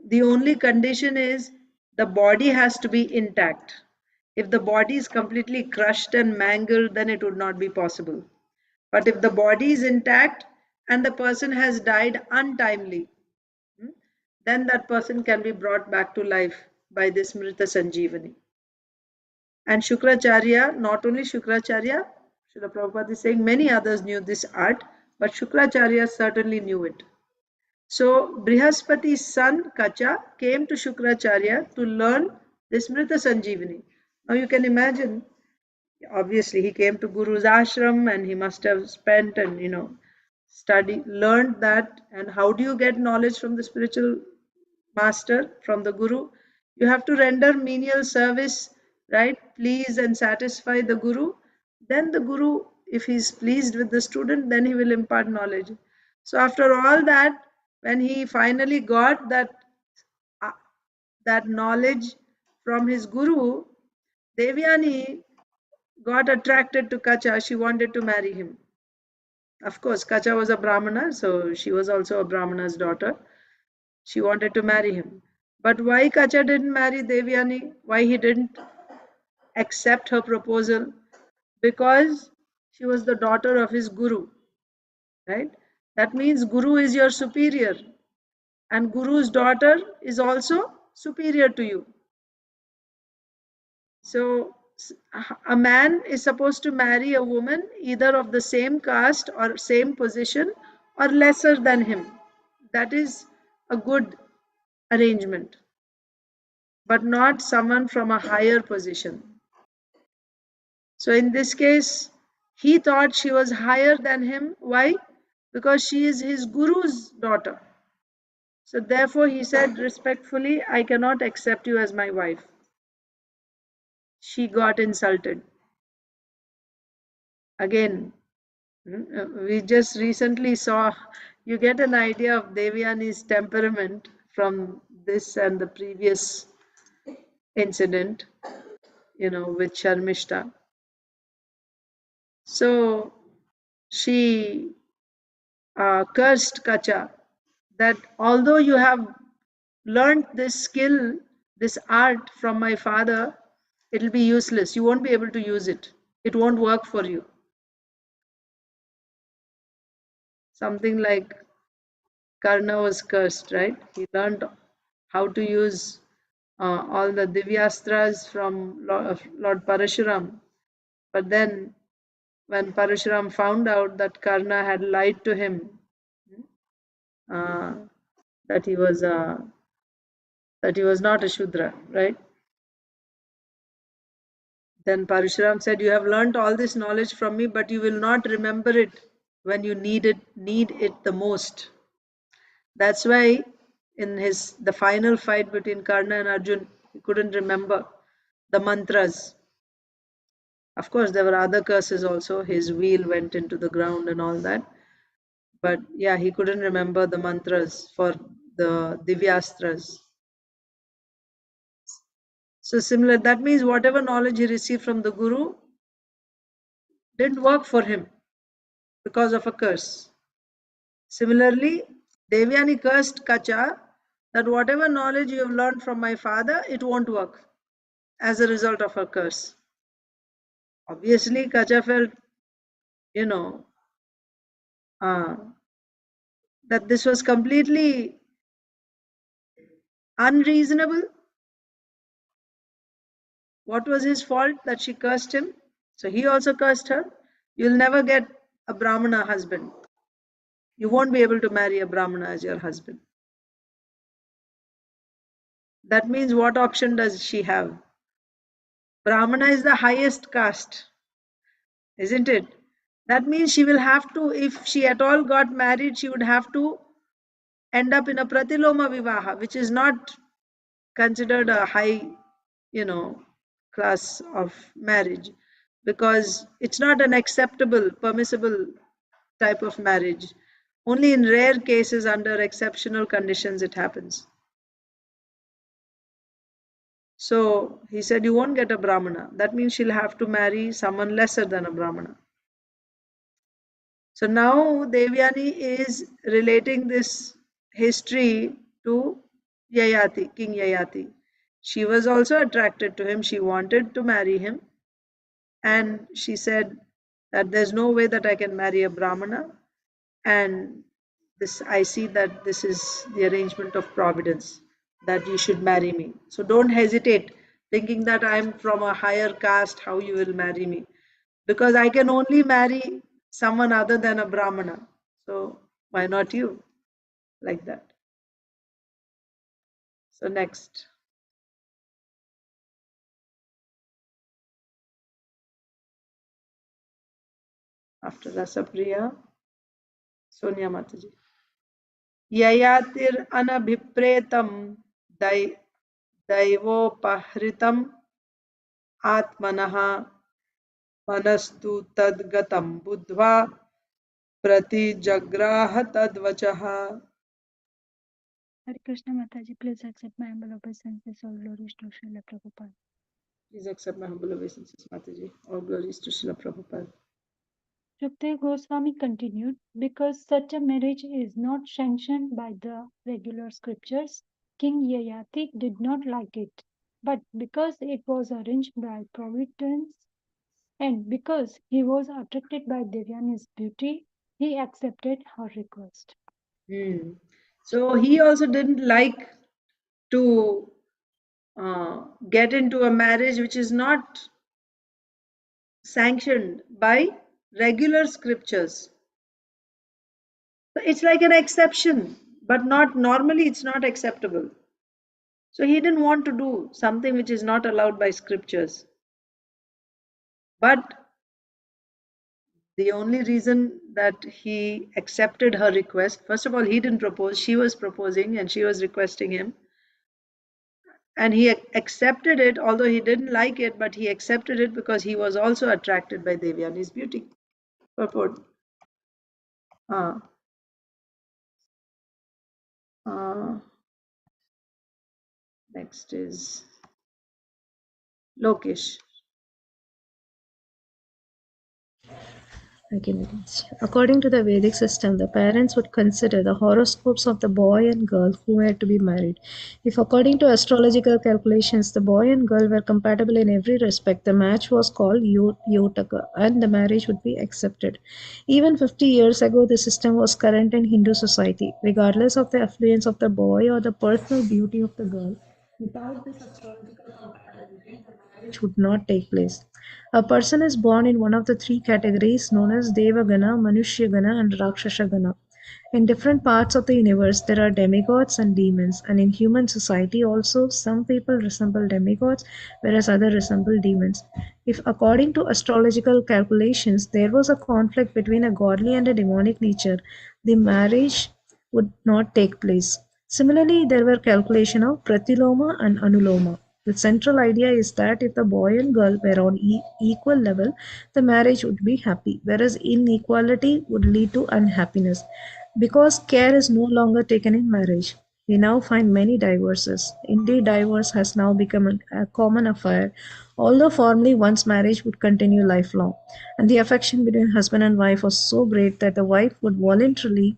The only condition is the body has to be intact. If the body is completely crushed and mangled, then it would not be possible. But if the body is intact and the person has died untimely, then that person can be brought back to life by this Mrita Sanjeevani. And Shukracharya, not only Shukracharya, Srila Prabhupada is saying many others knew this art, but Shukracharya certainly knew it. So Brihaspati's son Kacha came to Shukracharya to learn this Mrita Sanjeevani. Now you can imagine, obviously he came to Guru's ashram and he must have spent and learned that. And how do you get knowledge from the spiritual master, from the Guru? You have to render menial service, right? Please and satisfy the Guru. Then the Guru, if he's pleased with the student, then he will impart knowledge. So after all that, when he finally got that knowledge from his Guru, Devyani got attracted to Kacha. She wanted to marry him. Of course, Kacha was a Brahmana, so she was also a Brahmana's daughter. She wanted to marry him. But why Kacha didn't marry Devyani? Why he didn't accept her proposal? Because she was the daughter of his Guru, right? That means Guru is your superior, and Guru's daughter is also superior to you. So a man is supposed to marry a woman either of the same caste or same position or lesser than him. That is a good arrangement, but not someone from a higher position. So in this case, he thought she was higher than him. Why? Because she is his Guru's daughter. So therefore he said respectfully, I cannot accept you as my wife. She got insulted. Again, we just recently saw, you get an idea of Devyani's temperament from this and the previous incident, with Sharmishta. So she cursed Kacha that although you have learned this skill, this art from my father, it will be useless. You won't be able to use it. It won't work for you. Something like Karna was cursed, right? He learned how to use all the Divyastras from Lord Parashuram. But then when Parashuram found out that Karna had lied to him, that he was not a Shudra, right? Then Parashuram said, you have learnt all this knowledge from me, but you will not remember it when you need it the most. That's why in the final fight between Karna and Arjun, he couldn't remember the mantras. Of course, there were other curses also. His wheel went into the ground and all that. But yeah, he couldn't remember the mantras for the Divyastras. So similar, that means whatever knowledge he received from the Guru didn't work for him because of a curse. Similarly, Devyani cursed Kacha that whatever knowledge you have learned from my father, it won't work as a result of her curse. Obviously, Kacha felt, that this was completely unreasonable. What was his fault that she cursed him? So he also cursed her. You'll never get a Brahmana husband. You won't be able to marry a Brahmana as your husband. That means what option does she have? Brahmana is the highest caste, isn't it? That means she will have to, if she at all got married, she would have to end up in a pratiloma vivaha, which is not considered a high, class of marriage, because it's not an acceptable, permissible type of marriage. Only in rare cases, under exceptional conditions, it happens. So he said, you won't get a Brahmana. That means she'll have to marry someone lesser than a Brahmana. So now Devyani is relating this history to Yayati, King Yayati. She was also attracted to him. She wanted to marry him. And she said that there's no way that I can marry a Brahmana. And this, I see that this is the arrangement of providence, that you should marry me. So don't hesitate thinking that I'm from a higher caste, how you will marry me. Because I can only marry someone other than a Brahmana. So why not you? Like that. So next. After Rasapriya, Sonia Mataji. Yayatir anabhipretam Daivopahritam Atmanaha Manastu Tadgatam Buddhva Pratijagraha Tadvachaha. Hare Krishna Mataji, please accept my humble obeisances. All glories to Srila Prabhupada. Please accept my humble obeisances, Mataji. All glories to Srila Prabhupada. Shukdev Goswami continued, because such a marriage is not sanctioned by the regular scriptures, King Yayati did not like it. But because it was arranged by Providence and because he was attracted by Devyani's beauty, he accepted her request. So he also didn't like to get into a marriage which is not sanctioned by regular scriptures. So it's like an exception, but not normally, it's not acceptable. So he didn't want to do something which is not allowed by scriptures. But the only reason that he accepted her request, first of all, he didn't propose, she was proposing and she was requesting him. And he accepted it, although he didn't like it, but he accepted it because he was also attracted by Devyani's beauty. Purport. Next is Lokesh. According to the Vedic system, the parents would consider the horoscopes of the boy and girl who were to be married. If, according to astrological calculations, the boy and girl were compatible in every respect, the match was called Yotaka and the marriage would be accepted. Even 50 years ago, the system was current in Hindu society, regardless of the affluence of the boy or the personal beauty of the girl. Without this astrological compatibility, the marriage would not take place. A person is born in one of the three categories known as Devagana, Manushyagana, and Rakshasagana. In different parts of the universe, there are demigods and demons, and in human society also, some people resemble demigods, whereas others resemble demons. If, according to astrological calculations, there was a conflict between a godly and a demonic nature, the marriage would not take place. Similarly, there were calculation of Pratiloma and Anuloma. The central idea is that if the boy and girl were on equal level, the marriage would be happy, whereas inequality would lead to unhappiness. Because care is no longer taken in marriage, we now find many divorces. Indeed, divorce has now become a common affair, although formerly one's marriage would continue lifelong, and the affection between husband and wife was so great that the wife would voluntarily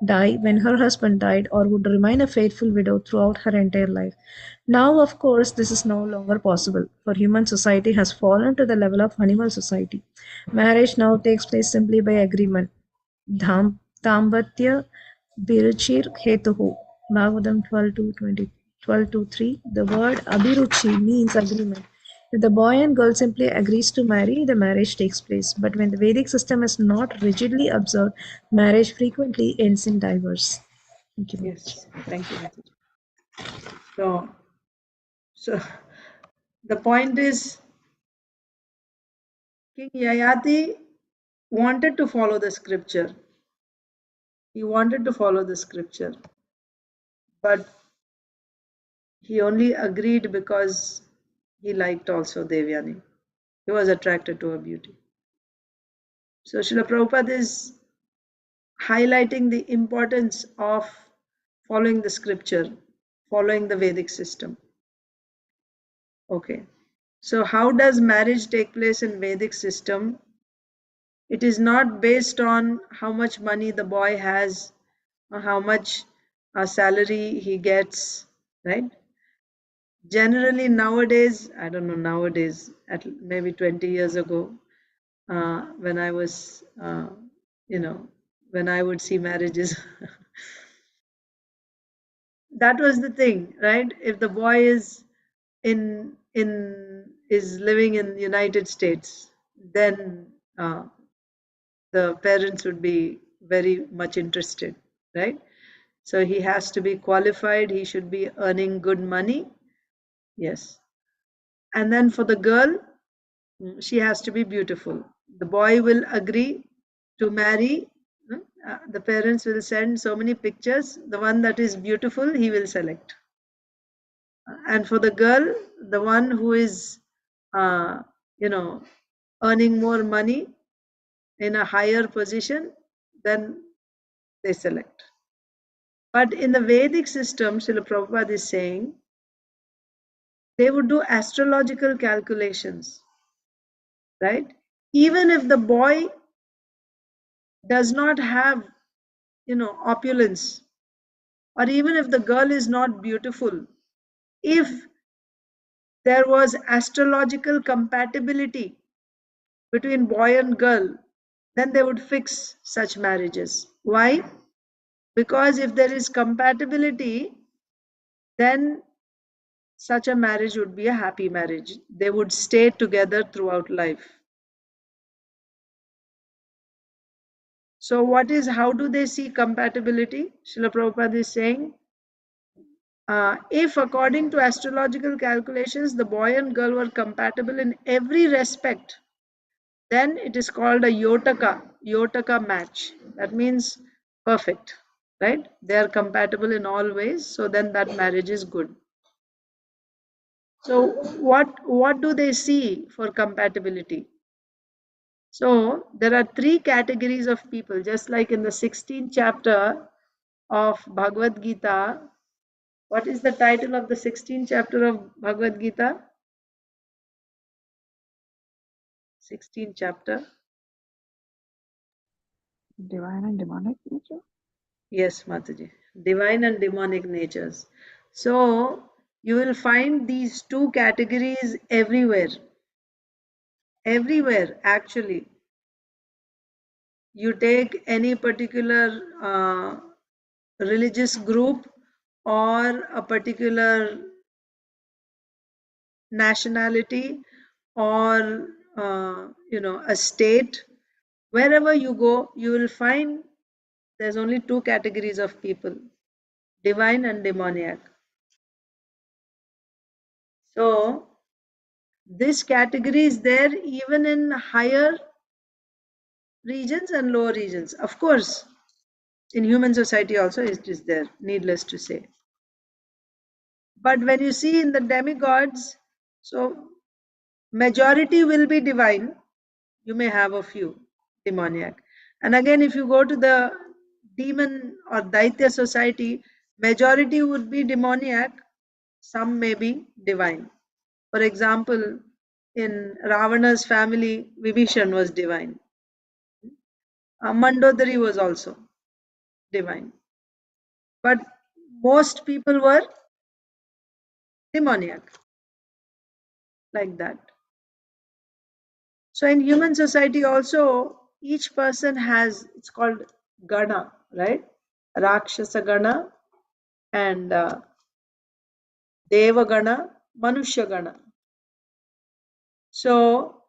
die when her husband died or would remain a faithful widow throughout her entire life. Now, of course, this is no longer possible, for human society has fallen to the level of animal society. Marriage now takes place simply by agreement. Dambatya Biruchir Hetuhu. Bhagavatam 12:3. The word Abhiruchi means agreement. If the boy and girl simply agrees to marry, the marriage takes place. But when the Vedic system is not rigidly observed, marriage frequently ends in divorce. Thank you. Yes, thank you, Mataji. So the point is, King Yayati wanted to follow the scripture. He wanted to follow the scripture, but he only agreed because he liked also Devyani. He was attracted to her beauty. So Srila Prabhupada is highlighting the importance of following the scripture, following the Vedic system. Okay. So how does marriage take place in Vedic system? It is not based on how much money the boy has or how much salary he gets, right? Generally nowadays, I don't know nowadays, at maybe 20 years ago, when I was, when I would see marriages, that was the thing, right? If the boy is is living in United States, then the parents would be very much interested, right? So he has to be qualified, he should be earning good money. Yes. And then for the girl, she has to be beautiful. The boy will agree to marry. The parents will send so many pictures. The one that is beautiful, he will select. And for the girl, the one who is, earning more money in a higher position, then they select. But in the Vedic system, Srila Prabhupada is saying, they would do astrological calculations, right? Even if the boy does not have, opulence, or even if the girl is not beautiful, if there was astrological compatibility between boy and girl, then they would fix such marriages. Why? Because if there is compatibility, then such a marriage would be a happy marriage. They would stay together throughout life. So how do they see compatibility? Srila Prabhupada is saying, if according to astrological calculations, the boy and girl were compatible in every respect, then it is called a Yotaka match. That means perfect, right? They are compatible in all ways, so then that marriage is good. So what do they see for compatibility? So there are 3 categories of people, just like in the 16th chapter of Bhagavad Gita. What is the title of the 16th chapter of Bhagavad Gita? 16th chapter. Divine and demonic nature? Yes, Mataji. Divine and demonic natures. So you will find these 2 categories everywhere. Everywhere, actually. You take any particular religious group or a particular nationality or a state, wherever you go, you will find there's only 2 categories of people, divine and demoniac. So this category is there even in higher regions and lower regions. Of course, in human society also it is there, needless to say. But when you see in the demigods, so majority will be divine. You may have a few demoniac. And again, if you go to the demon or Daitya society, majority would be demoniac, some may be divine. For example, in Ravana's family, Vibhishan was divine. Mandodari was also divine. But most people were demoniac, like that. So in human society also, each person has, it's called Gana, right? Rakshasa Gana and Deva Gana, Manushya Gana. So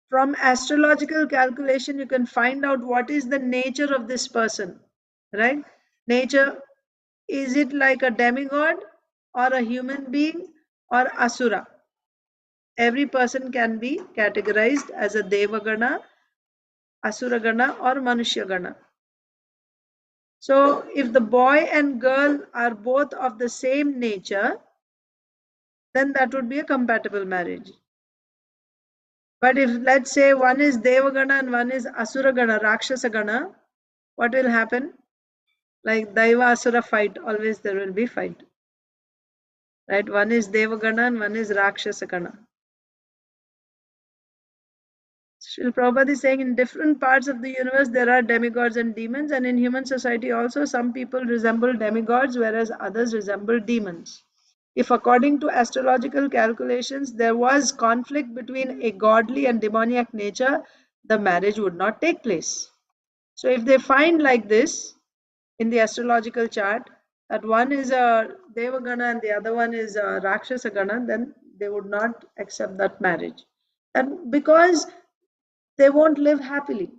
from astrological calculation, you can find out what is the nature of this person, right? Nature, is it like a demigod or a human being or asura? Every person can be categorized as a Devagana, Asuragana or Manushyagana. So if the boy and girl are both of the same nature, then that would be a compatible marriage. But if, let's say, one is Devagana and one is Asuragana, Rakshasagana, what will happen? Like Daiva Asura fight, always there will be fight. Right? One is Devagana and one is Rakshasagana. Srila Prabhupada is saying in different parts of the universe there are demigods and demons, and in human society also some people resemble demigods whereas others resemble demons. If according to astrological calculations there was conflict between a godly and demoniac nature, the marriage would not take place. So if they find like this in the astrological chart, that one is a Devagana and the other one is a Rakshasagana, then they would not accept that marriage. And because they won't live happily.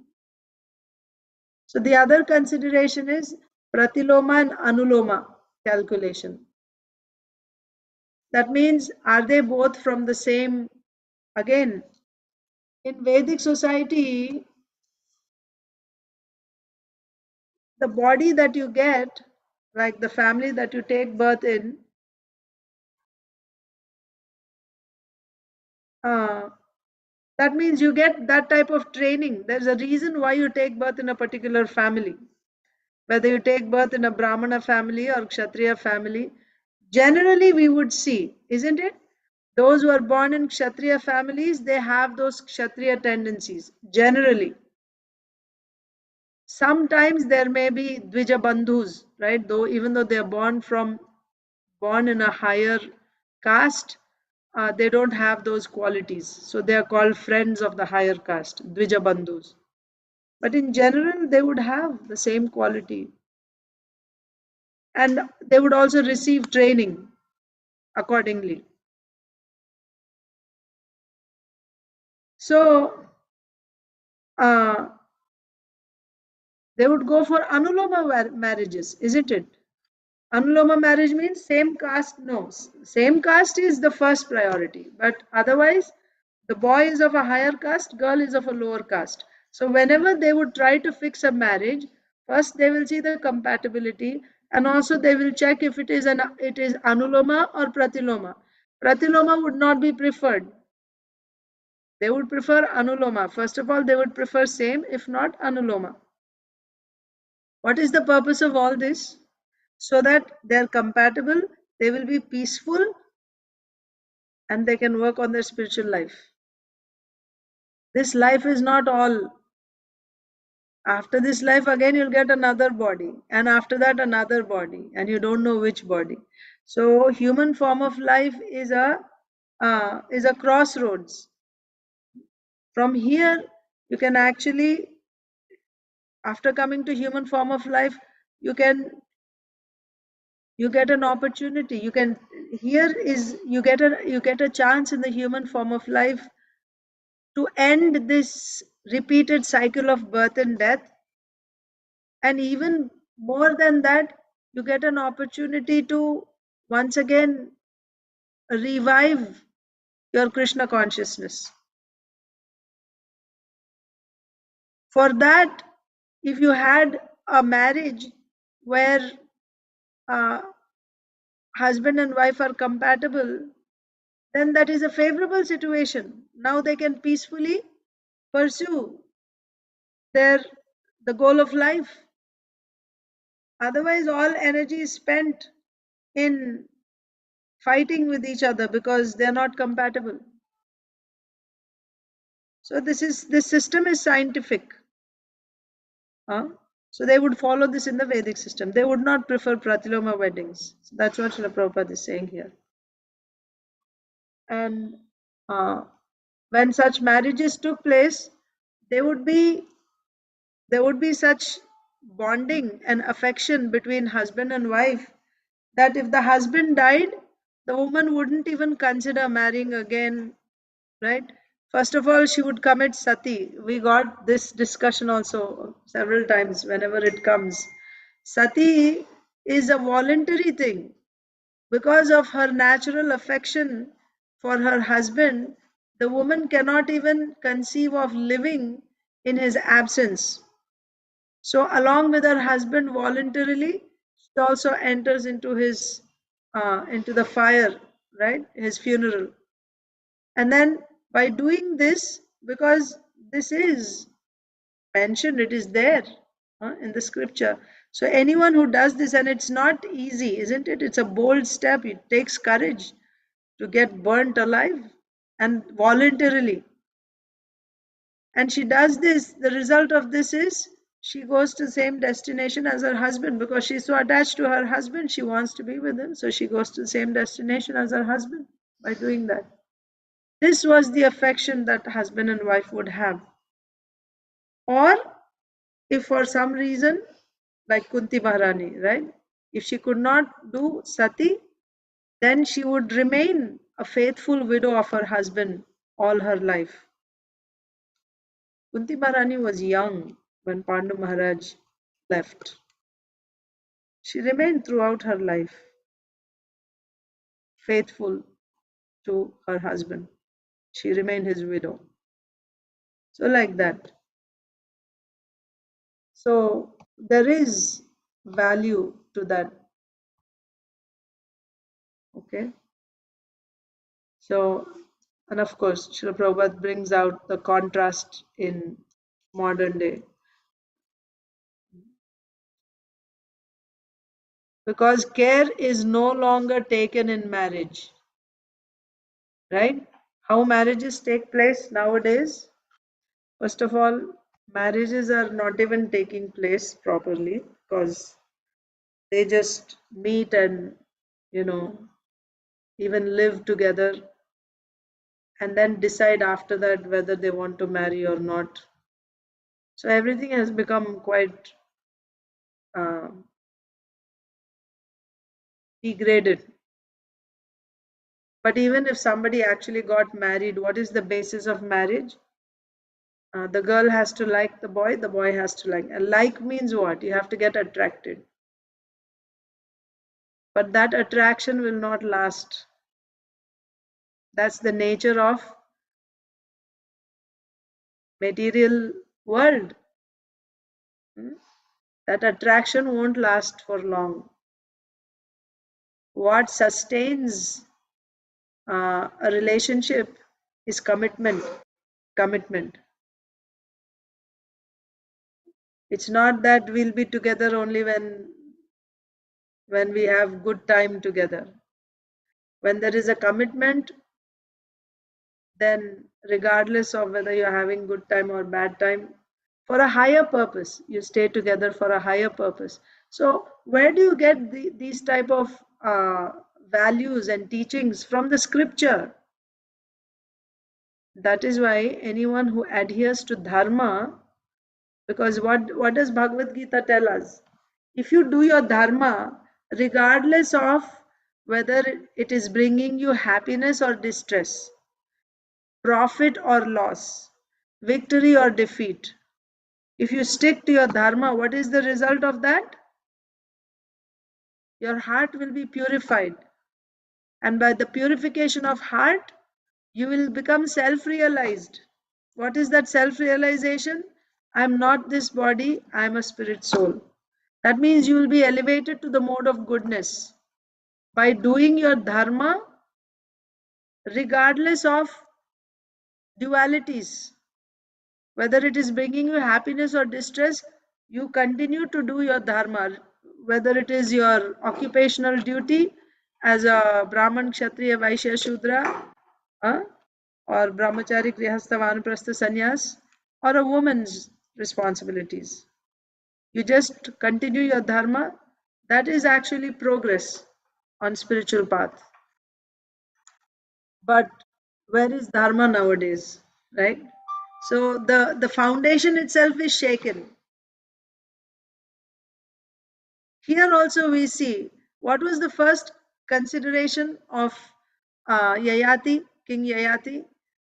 So the other consideration is Pratiloma and Anuloma calculation. That means, are they both from the same? Again, in Vedic society, the body that you get, like the family that you take birth in, that means you get that type of training. There's a reason why you take birth in a particular family. Whether you take birth in a Brahmana family or Kshatriya family, generally we would see, isn't it? Those who are born in Kshatriya families, they have those Kshatriya tendencies, generally. Sometimes there may be Dvija Bandhus, right? Though even though they are born in a higher caste, they don't have those qualities. So they are called friends of the higher caste, Dvija Bandhus. But in general, they would have the same quality. And they would also receive training accordingly. So they would go for Anuloma marriages, isn't it? Anuloma marriage means same caste. No, same caste is the first priority, but otherwise the boy is of a higher caste, girl is of a lower caste. So whenever they would try to fix a marriage, first they will see the compatibility, and also they will check if it is Anuloma or Pratiloma. Pratiloma would not be preferred. They would prefer Anuloma. First of all, they would prefer same, if not Anuloma. What is the purpose of all this? So that they're compatible, they will be peaceful, and they can work on their spiritual life. This life is not all. After this life, again you'll get another body, and after that another body, and you don't know which body. So human form of life is a crossroads. From here, you can actually, after coming to human form of life, you get an opportunity. You get a chance in the human form of life to end this repeated cycle of birth and death. And even more than that, you get an opportunity to once again revive your Krishna consciousness. For that, if you had a marriage where husband and wife are compatible, then that is a favorable situation. Now they can peacefully pursue the goal of life. Otherwise, all energy is spent in fighting with each other because they're not compatible. So this system is scientific. So they would follow this in the Vedic system. They would not prefer Pratiloma weddings. So that's what Srila Prabhupada is saying here. And when such marriages took place, they would be there would be such bonding and affection between husband and wife that if the husband died, the woman wouldn't even consider marrying again, right? First of all, she would commit sati. We got this discussion also several times whenever it comes. Sati is a voluntary thing. Because of her natural affection for her husband, the woman cannot even conceive of living in his absence. So, along with her husband, voluntarily, she also enters into his into the fire, right? His funeral. And then by doing this, because this is mentioned, it is there in the scripture. So anyone who does this, and it's not easy, isn't it? It's a bold step. It takes courage to get burnt alive and voluntarily. And she does this. The result of this is she goes to the same destination as her husband because she's so attached to her husband. She wants to be with him. So she goes to the same destination as her husband by doing that. This was the affection that husband and wife would have. Or if for some reason, like Kunti Maharani, right? If she could not do sati, then she would remain a faithful widow of her husband all her life. Kunti Maharani was young when Pandu Maharaj left. She remained throughout her life faithful to her husband. She remained his widow. So, like that. So, there is value to that. Okay. So, and of course, Srila Prabhupada brings out the contrast in modern day. Because care is no longer taken in marriage. Right? How marriages take place nowadays? First of all, marriages are not even taking place properly because they just meet and, even live together and then decide after that whether they want to marry or not. So everything has become quite degraded. But even if somebody actually got married, what is the basis of marriage? The girl has to like the boy has to like. And like means what? You have to get attracted. But that attraction will not last. That's the nature of material world. That attraction won't last for long. What sustains a relationship is commitment. It's not that we'll be together only when we have good time together. When there is a commitment, then regardless of whether you're having good time or bad time, for a higher purpose, you stay together for a higher purpose. So where do you get these type of values and teachings? From the scripture. That is why anyone who adheres to dharma, because what does Bhagavad Gita tell us? If you do your dharma, regardless of whether it is bringing you happiness or distress, profit or loss, victory or defeat, if you stick to your dharma, what is the result of that? Your heart will be purified. And by the purification of heart, you will become self-realized. What is that self-realization? I am not this body, I am a spirit soul. That means you will be elevated to the mode of goodness. By doing your dharma, regardless of dualities, whether it is bringing you happiness or distress, you continue to do your dharma, whether it is your occupational duty as a Brahman, Kshatriya, Vaishya, Shudra, or Brahmachari, Grihastha, Vanaprastha, Sannyas, or a woman's responsibilities. You just continue your dharma. That is actually progress on spiritual path. But where is dharma nowadays, right? So the foundation itself is shaken. Here also we see what was the first consideration of Yayati, King Yayati.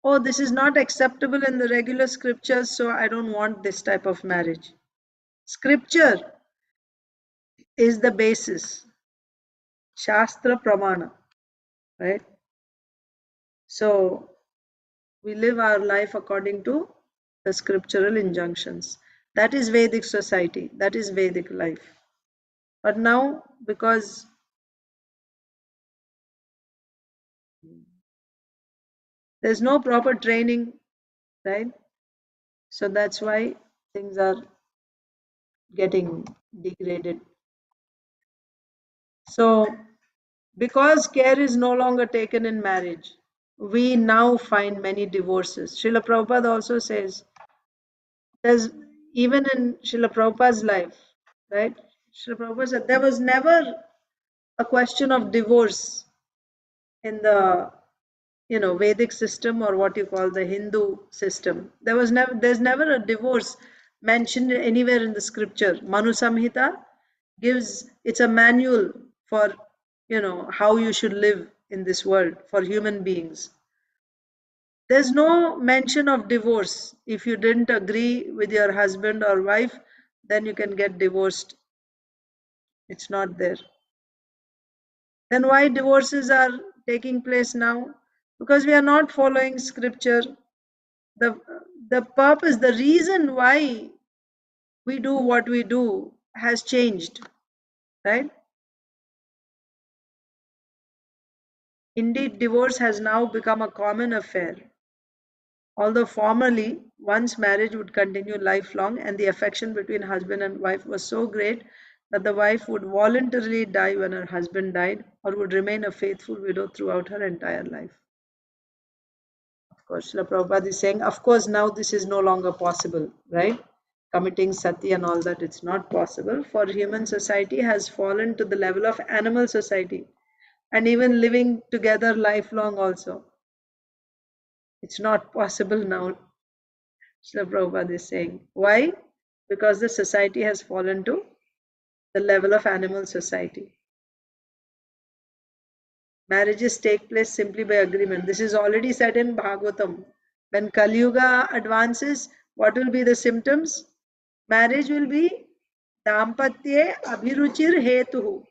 Oh, this is not acceptable in the regular scriptures, so I don't want this type of marriage. Scripture is the basis, Shastra Pramana, right? So we live our life according to the scriptural injunctions. That is Vedic society, that is Vedic life. But now, because there's no proper training, right? So that's why things are getting degraded. So, because care is no longer taken in marriage, we now find many divorces. Srila Prabhupada also says, there's even in Srila Prabhupada's life, right? Srila Prabhupada said there was never a question of divorce in the Vedic system, or what you call the Hindu system. There's never a divorce mentioned anywhere in the scripture. Manu Samhita gives, it's a manual for how you should live in this world for human beings. There's no mention of divorce. If you didn't agree with your husband or wife, then you can get divorced. It's not there. Then why divorces are taking place now? Because we are not following scripture. The purpose, the reason why we do what we do has changed, right? Indeed, divorce has now become a common affair. Although formerly, one's marriage would continue lifelong, and the affection between husband and wife was so great that the wife would voluntarily die when her husband died, or would remain a faithful widow throughout her entire life. Of course, Srila Prabhupada is saying, of course, now this is no longer possible, right? Committing sati and all that, it's not possible, for human society has fallen to the level of animal society, and even living together lifelong also. It's not possible now, Srila Prabhupada is saying. Why? Because the society has fallen to the level of animal society. Marriages take place simply by agreement. This is already said in Bhagavatam. When Kali Yuga advances, what will be the symptoms? Marriage will be dampatye abhiruchir hetuhu.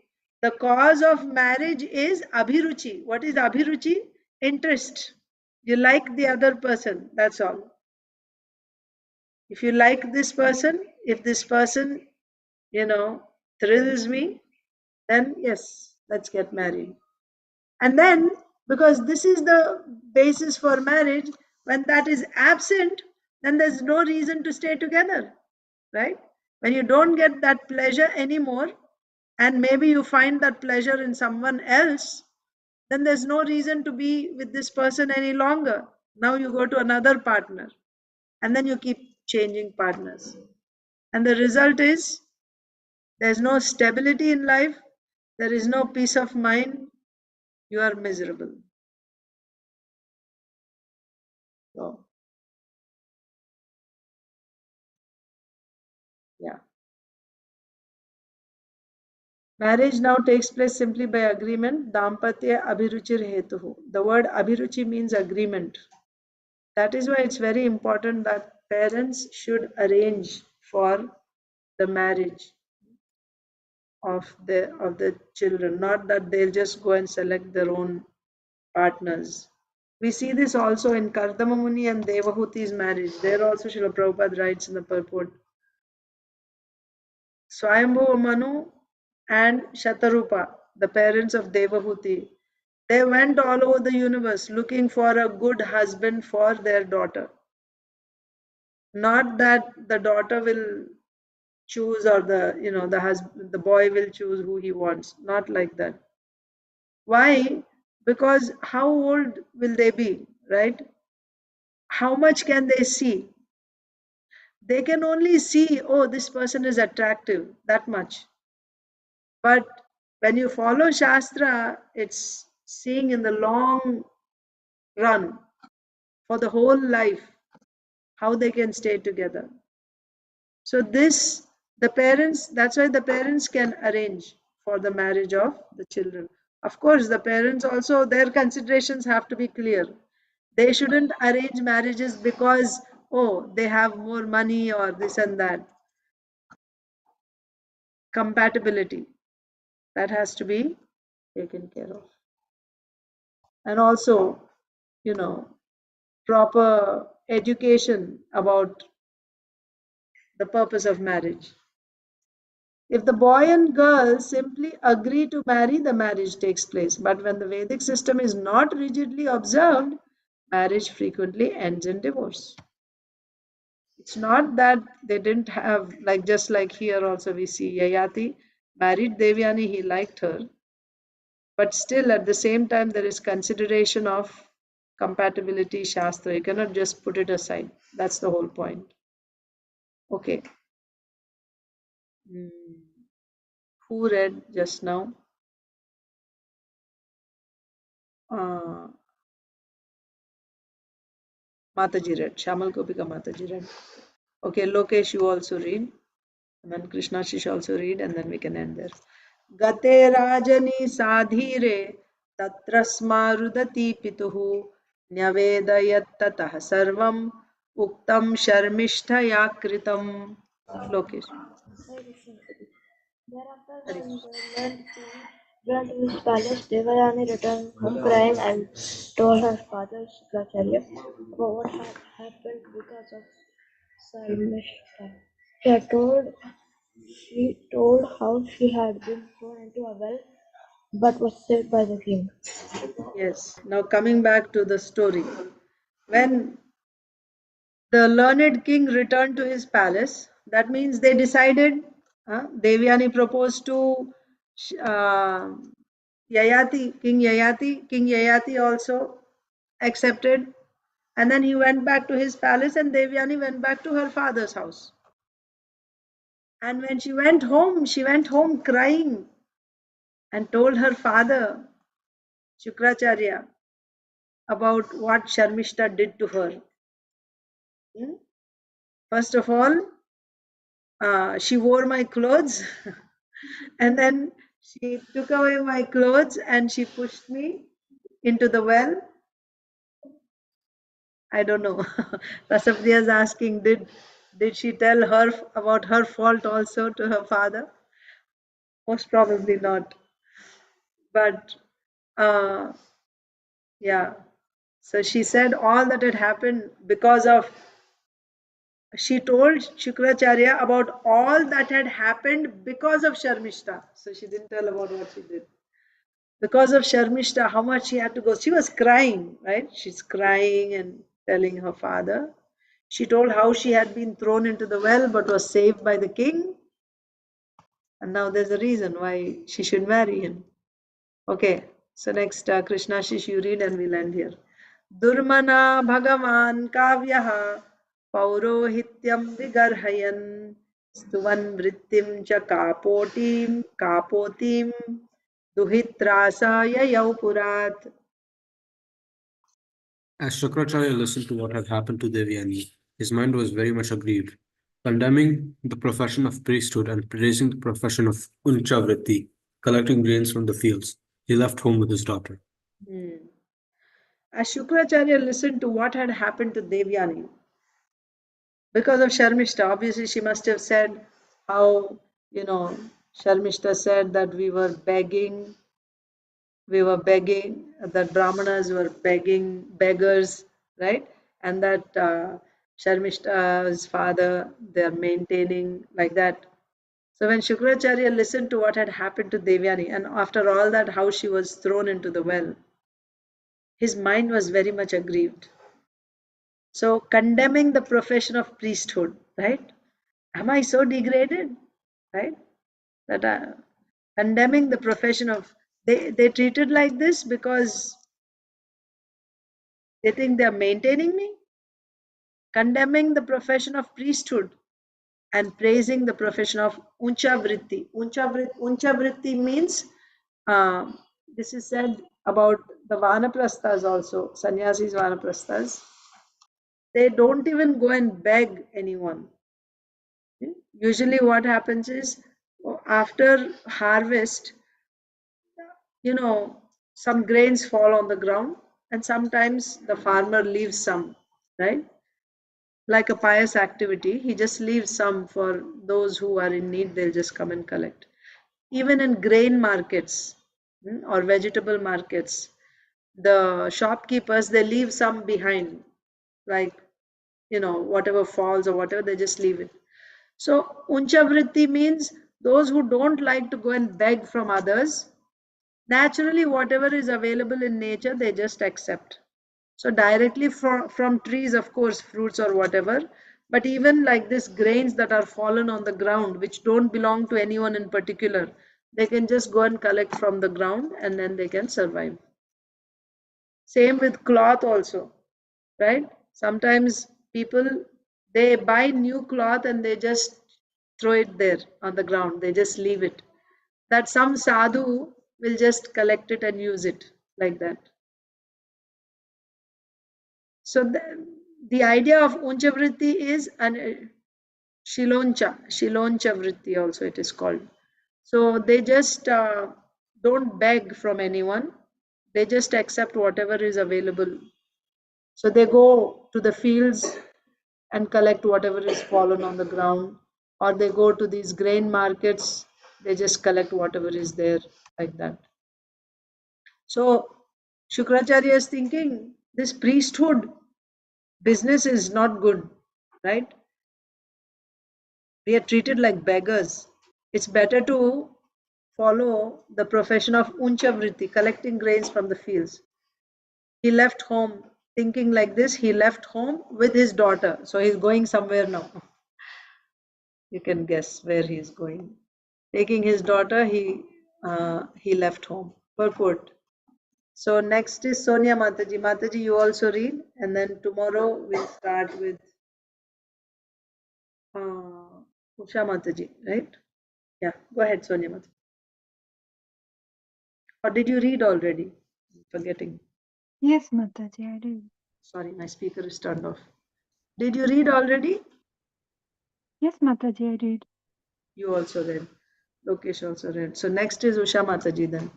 The cause of marriage is abhiruchi. What is abhiruchi? Interest. You like the other person, that's all. If you like this person, if this person, thrills me, then yes, let's get married. And then, because this is the basis for marriage, when that is absent, then there's no reason to stay together, right? When you don't get that pleasure anymore, and maybe you find that pleasure in someone else, then there's no reason to be with this person any longer. Now you go to another partner, and then you keep changing partners. And the result is there's no stability in life, there is no peace of mind, you are miserable. So, yeah. Marriage now takes place simply by agreement. Dampatya abhiruchir hetuhu. The word abhiruchi means agreement. That is why it's very important that parents should arrange for the marriage of the children, not that they'll just go and select their own partners. We see this also in Kardama Muni and Devahuti's marriage. There also Srila Prabhupada writes in the purport. Swayambhu Manu and Shatarupa, the parents of Devahuti, they went all over the universe looking for a good husband for their daughter. Not that the daughter will choose, or the boy will choose who he wants. Not like that. Why? Because how old will they be, right? How much can they see? They can only see, oh, this person is attractive, that much. But when you follow Shastra, it's seeing in the long run, for the whole life, how they can stay together. So this The parents, that's why the parents can arrange for the marriage of the children. Of course, the parents also, their considerations have to be clear. They shouldn't arrange marriages because, oh, they have more money or this and that. Compatibility, that has to be taken care of. And also, proper education about the purpose of marriage. If the boy and girl simply agree to marry, the marriage takes place. But when the Vedic system is not rigidly observed, marriage frequently ends in divorce. It's not that they didn't have, like just like here also we see Yayati married Devyani, he liked her. But still at the same time there is consideration of compatibility Shastra. You cannot just put it aside. That's the whole point. Okay. Who read just now? Mataji read. Shamal Gopika Mataji read. Okay, Lokesh, you also read. And then Krishna Shish also read, and then we can end there. Gate Rajani Sadhire Tatrasma Rudati Pituhu Nyavedayat Tatah Sarvam Uktam Sharmishtaya Kritam. Lokesh. Thereafter, when the learned king returned to his palace, Devayani returned home crying and told her father Shukracharya about what had happened because of Sarmishta. She told how she had been thrown into a well but was saved by the king. Yes. Now coming back to the story. When the learned king returned to his palace, that means they decided, Devyani proposed to uh, Yayati, King Yayati. King Yayati also accepted. And then he went back to his palace and Devyani went back to her father's house. And when she went home crying and told her father, Shukracharya, about what Sharmishta did to her. First of all, she wore my clothes and then she took away my clothes and she pushed me into the well. I don't know. Rasapdiya is asking, did she tell her about her fault also to her father? Most probably not. But yeah. So she said all that had happened because of, she told Shukracharya about all that had happened because of Sharmishta. So she didn't tell about what she did. Because of Sharmishta, how much she had to go. She was crying, right? She's crying and telling her father. She told how she had been thrown into the well but was saved by the king. And now there's a reason why she should marry him. Okay, so next Krishna Shish, you read and we'll end here. Durmana Bhagavan Kavyaha Paurohityam Vigarhayan Stuvan Vrittim Cha Kapotim Duhitrasaya Yaupurat. As Shukracharya listened to what had happened to Devyani, his mind was very much aggrieved. Condemning the profession of priesthood and praising the profession of Unchavritti, collecting grains from the fields, he left home with his daughter. As Shukracharya listened to what had happened to Devyani, because of Sharmishta, obviously she must have said how, Sharmishta said that we were begging, that Brahmanas were beggars, right? And that Sharmishta's father, they're maintaining like that. So when Shukracharya listened to what had happened to Devyani, and after all that, how she was thrown into the well, his mind was very much aggrieved. So condemning the profession of priesthood, right? Am I so degraded, right? That condemning the profession of, they treated like this because they think they are maintaining me. Condemning the profession of priesthood and praising the profession of Unchavritti. Unchavritti means, this is said about the Vanaprasthas also, sannyasis Vanaprasthas. They don't even go and beg anyone. Usually what happens is after harvest, some grains fall on the ground and sometimes the farmer leaves some, right? Like a pious activity, he just leaves some for those who are in need, they'll just come and collect. Even in grain markets or vegetable markets, the shopkeepers, they leave some behind, like, whatever falls or whatever, they just leave it. So, uncha vritti means those who don't like to go and beg from others, naturally, whatever is available in nature, they just accept. So, directly from trees, of course, fruits or whatever, but even like this grains that are fallen on the ground, which don't belong to anyone in particular, they can just go and collect from the ground and then they can survive. Same with cloth also, right? Sometimes people, they buy new cloth and they just throw it there on the ground, they just leave it. That some sadhu will just collect it and use it like that. So the idea of uncha vritti is an shiloncha vritti also it is called. So they just don't beg from anyone, they just accept whatever is available. So they go to the fields and collect whatever is fallen on the ground, or they go to these grain markets, they just collect whatever is there, like that. So Shukracharya is thinking this priesthood business is not good, right? We are treated like beggars. It's better to follow the profession of uncha vritti, collecting grains from the fields. He left home thinking like this. He left home with his daughter. So he's going somewhere now. You can guess where he is going. Taking his daughter, he left home. Purport. So next is Sonia Mataji. Mataji, you also read, and then tomorrow we'll start with Usha Mataji, right? Yeah, go ahead, Sonia Mataji. Or did you read already? I'm forgetting. Yes, Mataji, I did. Sorry, my speaker is turned off. Did you read already? Yes, Mataji, I did. You also read. Lokesh also read. So next is Usha Mataji then.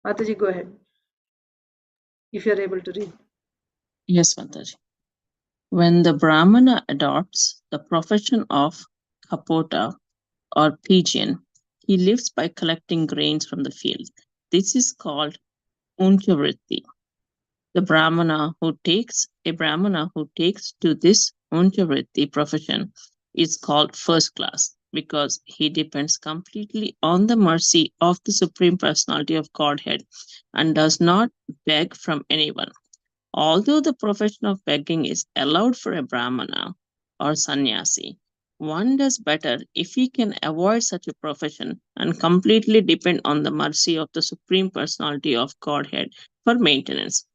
Mataji, go ahead. If you're able to read. Yes, Mataji. When the Brahmana adopts the profession of kapota or pigeon, he lives by collecting grains from the field. This is called unchavritti. A Brahmana who takes to this unchavritti profession is called first class because he depends completely on the mercy of the Supreme Personality of Godhead and does not beg from anyone. Although the profession of begging is allowed for a Brahmana or sannyasi, one does better if he can avoid such a profession and completely depend on the mercy of the Supreme Personality of Godhead for maintenance.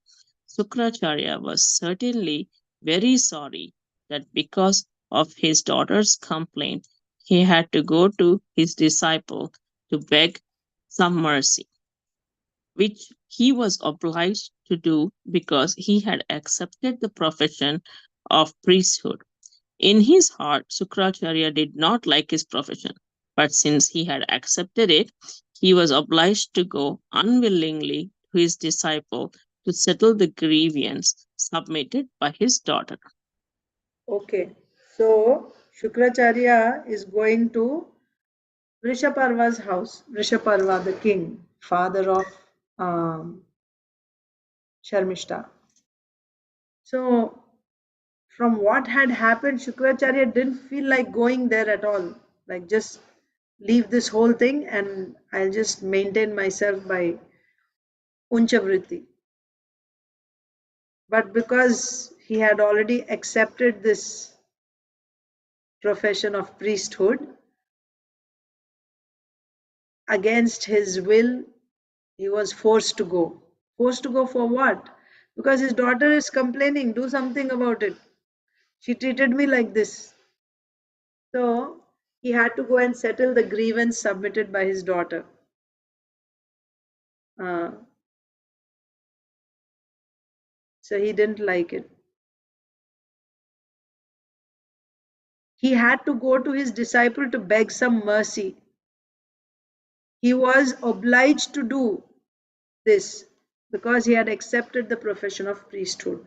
Sukracharya was certainly very sorry that because of his daughter's complaint, he had to go to his disciple to beg some mercy, which he was obliged to do because he had accepted the profession of priesthood. In his heart, Sukracharya did not like his profession, but since he had accepted it, he was obliged to go unwillingly to his disciple to settle the grievance submitted by his daughter. Okay. So Shukracharya is going to Vrishaparva's house. Vrishaparva, the king, father of Sharmishta. So from what had happened, Shukracharya didn't feel like going there at all. Like just leave this whole thing and I'll just maintain myself by unchavritti. But because he had already accepted this profession of priesthood, against his will, he was forced to go. Forced to go for what? Because his daughter is complaining, do something about it. She treated me like this. So he had to go and settle the grievance submitted by his daughter. So he didn't like it. he had to go to his disciple to beg some mercy. He was obliged to do this because he had accepted the profession of priesthood.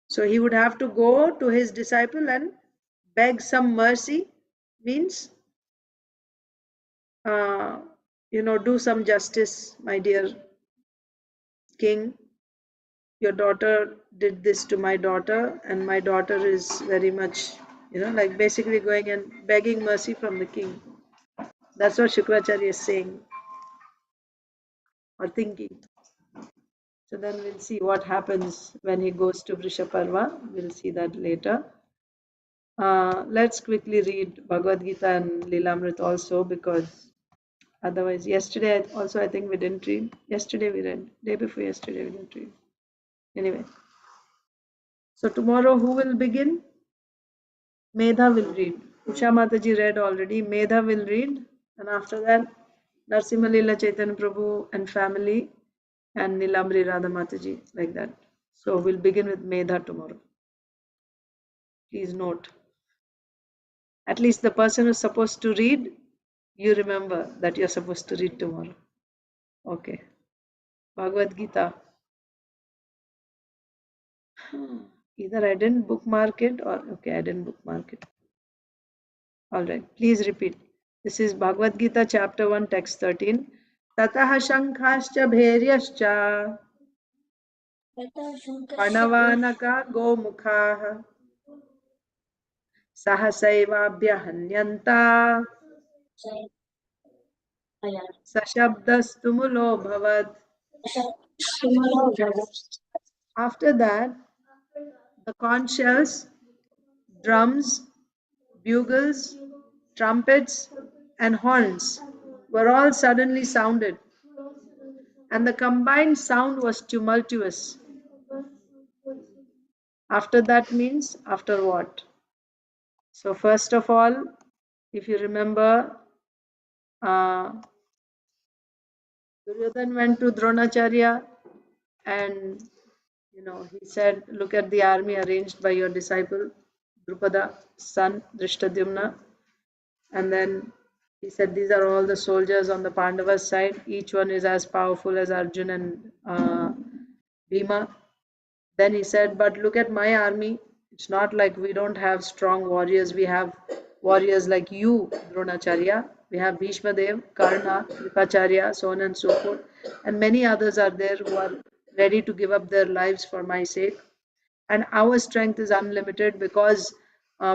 So he would have to go to his disciple and beg some mercy, means, do some justice, my dear king. Your daughter did this to my daughter, and my daughter is very much, like basically going and begging mercy from the king. That's what Shukracharya is saying or thinking. So then we'll see what happens when he goes to Vrishaparva. We'll see that later. Let's quickly read Bhagavad Gita and Lilamrit also, because otherwise, yesterday also I think we didn't read. Yesterday we read. Day before yesterday we didn't read. Anyway. So tomorrow who will begin? Medha will read. Usha Mataji read already. Medha will read. And after that, Narsimha Chaitanya Prabhu and family and Nilamri Radha Mataji, like that. So we'll begin with Medha tomorrow. Please note. At least the person who's supposed to read, you remember that you're supposed to read tomorrow. Okay. Bhagavad Gita. Either I didn't bookmark it or, okay, I didn't bookmark it. All right. Please repeat. This is Bhagavad Gita, chapter 1, text 13. Tataha shankhascha bhairyascha panavanaka gomukhaha sahasaivaabhyahanyanta sashabdastu bhavad. After that, the conch shells, drums, bugles, trumpets, and horns were all suddenly sounded, and the combined sound was tumultuous. After that means after what? So first of all, if you remember, Duryodhan went to Dronacharya and he said, look at the army arranged by your disciple Drupada, son Drishtadyumna. And then he said, these are all the soldiers on the Pandavas side. Each one is as powerful as Arjun and Bhima. Then he said, but look at my army. It's not like we don't have strong warriors. We have warriors like you, Dronacharya. We have Bhishma Dev, Karna, Kripacharya, so on and so forth. And many others are there who are ready to give up their lives for my sake. And our strength is unlimited because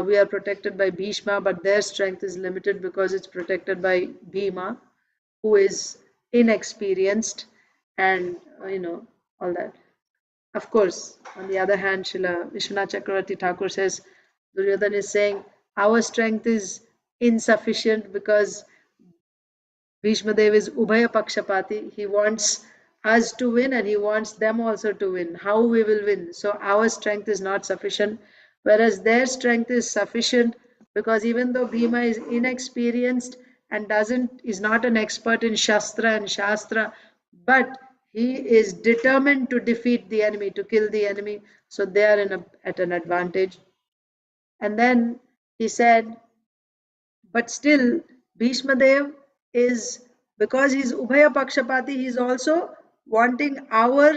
we are protected by Bhishma, but their strength is limited because it's protected by Bhima, who is inexperienced and, all that. Of course, on the other hand, Srila Vishwanath Chakravarti Thakur says, Duryodhan is saying, our strength is insufficient because Bhishma Dev is Ubhaya Pakshapati. He wants us to win and he wants them also to win. How we will win? So our strength is not sufficient, whereas their strength is sufficient, because even though Bhima is inexperienced and is not an expert in Shastra, but he is determined to defeat the enemy, to kill the enemy. So they are at an advantage. And then he said, but still, Bhishma Dev is, because he's Ubhaya Pakshapati, he's also wanting our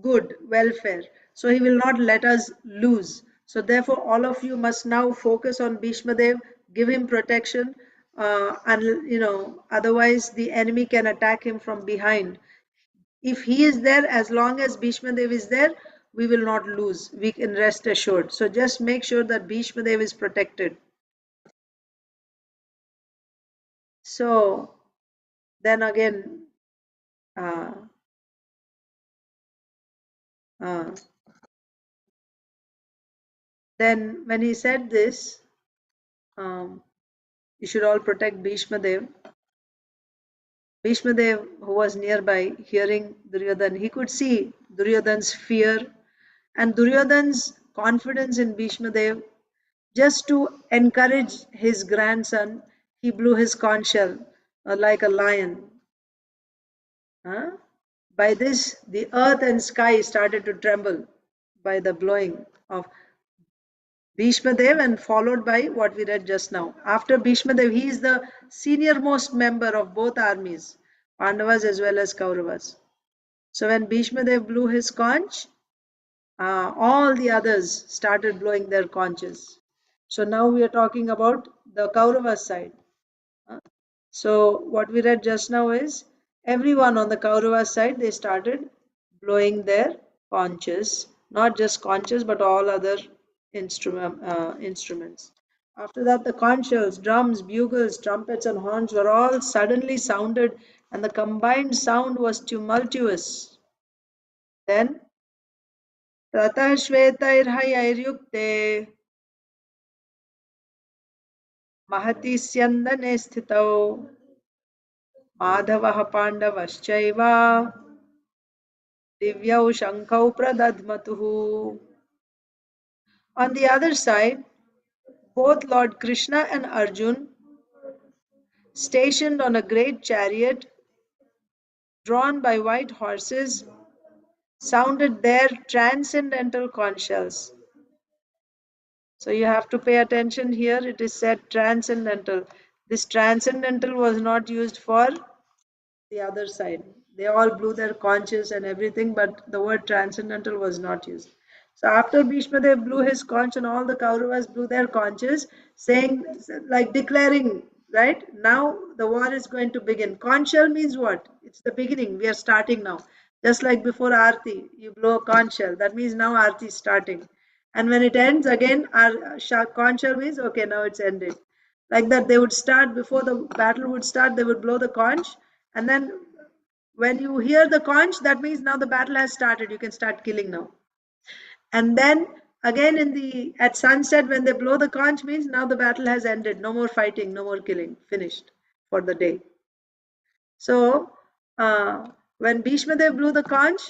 good, welfare. So he will not let us lose. So therefore, all of you must now focus on Bhishma Dev, give him protection, and otherwise the enemy can attack him from behind. If he is there, as long as Bhishma Dev is there, we will not lose. We can rest assured. So just make sure that Bhishma Dev is protected. So then again, then when he said this, you should all protect Bhishma Dev. Bhishma Dev, who was nearby, hearing Duryodhan, he could see Duryodhan's fear and Duryodhan's confidence in Bhishma Dev. Just to encourage his grandson, he blew his conch shell like a lion. By this, the earth and sky started to tremble by the blowing of. Bhishma Dev, and followed by what we read just now. After Bhishma Dev, he is the senior most member of both armies, Pandavas as well as Kauravas. So when Bhishma Dev blew his conch, all the others started blowing their conches. So now we are talking about the Kaurava side. So what we read just now is everyone on the Kaurava side, they started blowing their conches, not just conches but all other instruments. After that, the conch shells, drums, bugles, trumpets, and horns were all suddenly sounded, and the combined sound was tumultuous. Then, ततः श्वेतैर्हयैर्युक्ते महति स्यन्दने स्थितौ माधवः पाण्डवश्चैव दिव्यौ शङ्खौ प्रदध्मतुः. On the other side, both Lord Krishna and Arjun, stationed on a great chariot drawn by white horses, sounded their transcendental conch shells. So you have to pay attention here. It is said transcendental. This transcendental was not used for the other side. They all blew their conches and everything, but the word transcendental was not used. So after Bhishma Dev blew his conch and all the Kauravas blew their conches, saying, like declaring, right? Now the war is going to begin. Conch shell means what? It's the beginning. We are starting now. Just like before Aarti, you blow a conch shell. That means now Aarti is starting. And when it ends again, our conch shell means, okay, now it's ended. Like that, they would start before the battle would start, they would blow the conch, and then when you hear the conch, that means now the battle has started. You can start killing now. And then again at sunset, when they blow the conch, means now the battle has ended. No more fighting, no more killing. Finished for the day. So when Bhishma Dev blew the conch,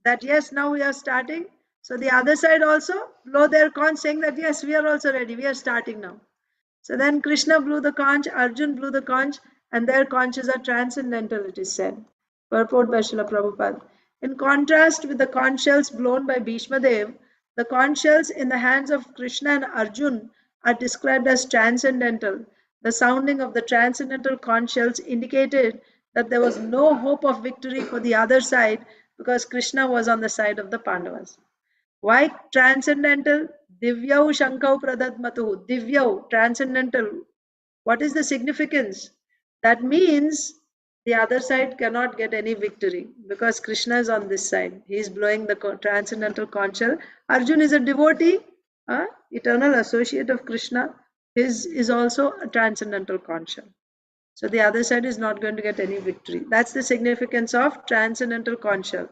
that yes, now we are starting. So the other side also blow their conch, saying that yes, we are also ready. We are starting now. So then Krishna blew the conch, Arjun blew the conch, and their conches are transcendental, it is said. Purport by Srila Prabhupada. In contrast with the conch shells blown by Bhishma Dev, the conch shells in the hands of Krishna and Arjun are described as transcendental. The sounding of the transcendental conch shells indicated that there was no hope of victory for the other side because Krishna was on the side of the Pandavas. Why transcendental? Divyau Shankau Pradadmatuhu. Divyau, transcendental. What is the significance? That means the other side cannot get any victory because Krishna is on this side. He is blowing the transcendental conch shell. Arjun is a devotee, eternal associate of Krishna. His is also a transcendental conch shell. So the other side is not going to get any victory. That's the significance of transcendental conch shell.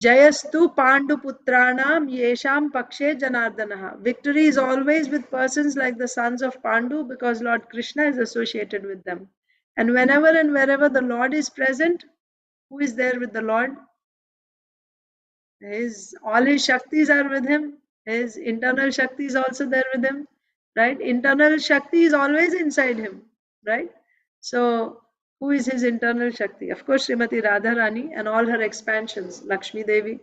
Jayastu Panduputranam Yesham Pakshe Janardanaha. Victory is always with persons like the sons of Pandu because Lord Krishna is associated with them. And whenever and wherever the Lord is present, who is there with the Lord? All his Shaktis are with him. His internal Shakti is also there with him. Right? Internal Shakti is always inside him. Right? So, who is his internal Shakti? Of course, Srimati Radharani and all her expansions, Lakshmi Devi.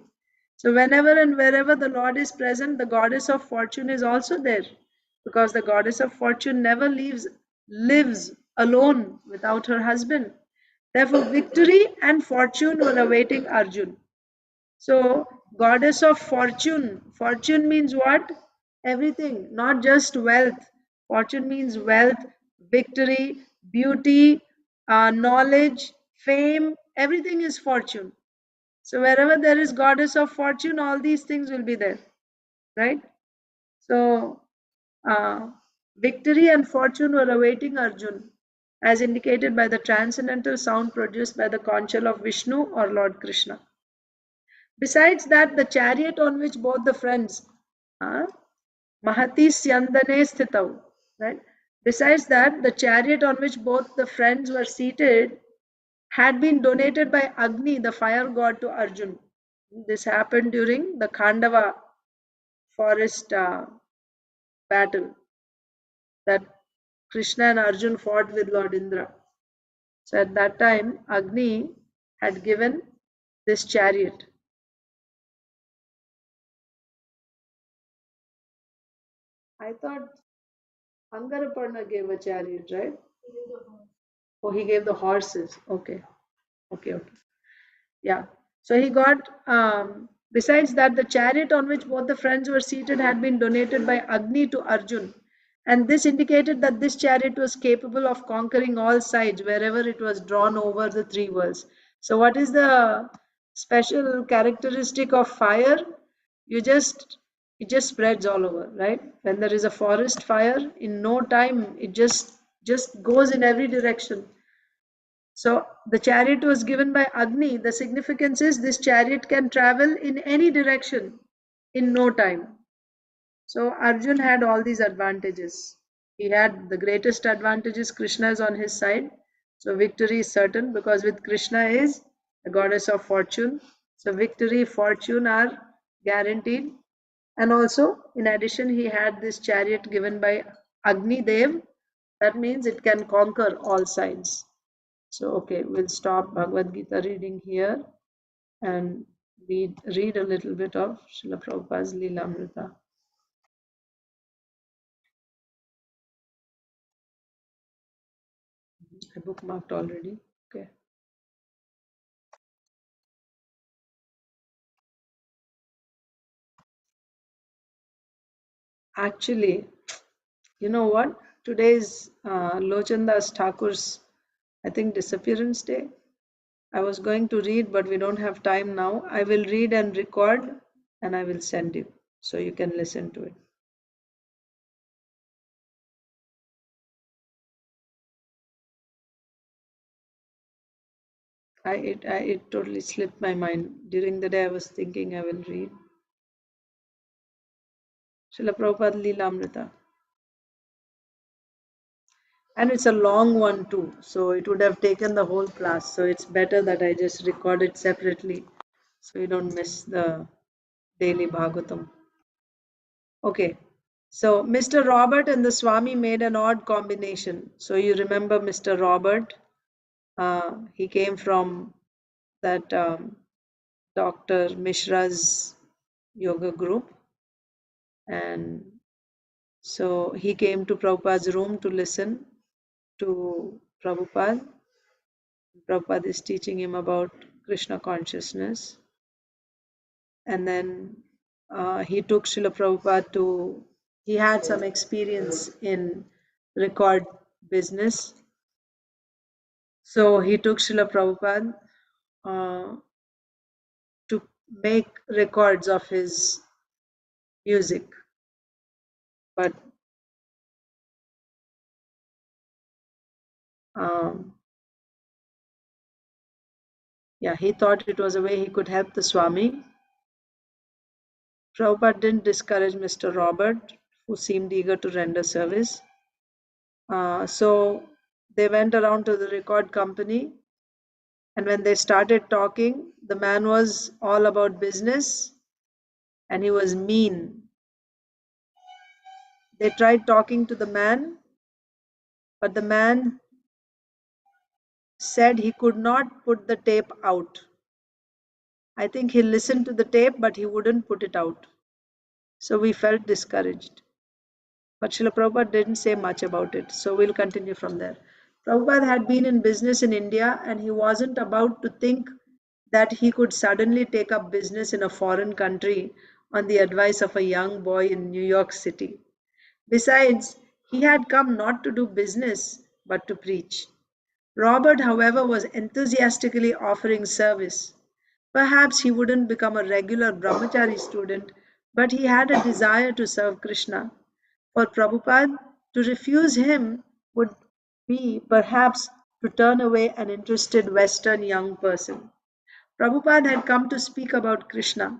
So whenever and wherever the Lord is present, the goddess of fortune is also there because the goddess of fortune never lives alone without her husband. Therefore, victory and fortune were awaiting Arjun. So, goddess of fortune. Fortune means what? Everything, not just wealth. Fortune means wealth, victory, beauty, knowledge, fame. Everything is fortune. So wherever there is goddess of fortune, all these things will be there, right? So victory and fortune were awaiting Arjun, as indicated by the transcendental sound produced by the conch shell of Vishnu or Lord Krishna. Besides that, the chariot on which both the friends, Mahati Syandane Sthitav, right? Besides that, the chariot on which both the friends were seated had been donated by Agni, the fire god, to Arjun. This happened during the Khandava forest battle that Krishna and Arjun fought with Lord Indra. So at that time, Agni had given this chariot. I thought Angaraparna gave a chariot, right? Oh, he gave the horses. Okay. Okay. Yeah. So he got, besides that, the chariot on which both the friends were seated had been donated by Agni to Arjun. And this indicated that this chariot was capable of conquering all sides wherever it was drawn over the three worlds. So, what is the special characteristic of fire? It just spreads all over, right? When there is a forest fire, in no time it just goes in every direction. So the chariot was given by Agni. The significance is this chariot can travel in any direction in no time. So Arjun had all these advantages. He had the greatest advantages. Krishna is on his side. So victory is certain because with Krishna is the goddess of fortune. So victory, fortune are guaranteed. And also, in addition, he had this chariot given by Agni Dev. That means it can conquer all sides. So, okay, we'll stop Bhagavad Gita reading here and read a little bit of Srila Prabhupada's Leelamrita. I bookmarked already. Okay. Actually, you know what? Today is Lochandas Thakur's, I think, disappearance day. I was going to read, but we don't have time now. I will read and record and I will send you so you can listen to it. It totally slipped my mind. During the day, I was thinking I will read. Srila Prabhupada Leelamrita. And it's a long one too, so it would have taken the whole class. So it's better that I just record it separately so you don't miss the daily Bhagavatam. Okay, so Mr. Robert and the Swami made an odd combination. So you remember Mr. Robert? He came from that Dr. Mishra's yoga group. And so he came to Prabhupada's room to listen to Prabhupada. Prabhupada is teaching him about Krishna consciousness. And then he took Srila Prabhupada he had some experience in record business. So he took Srila Prabhupada to make records of his music. But he thought it was a way he could help the Swami. Prabhupada didn't discourage Mr. Robert, who seemed eager to render service. So they went around to the record company, and when they started talking, the man was all about business and he was mean. They tried talking to the man, but the man said he could not put the tape out. I think he listened to the tape, but he wouldn't put it out. So we felt discouraged. But Srila Prabhupada didn't say much about it. So we'll continue from there. Prabhupada had been in business in India, and he wasn't about to think that he could suddenly take up business in a foreign country on the advice of a young boy in New York City. Besides, he had come not to do business, but to preach. Robert, however, was enthusiastically offering service. Perhaps he wouldn't become a regular brahmachari student, but he had a desire to serve Krishna. For Prabhupada, to refuse him would be perhaps to turn away an interested Western young person. Prabhupada had come to speak about Krishna,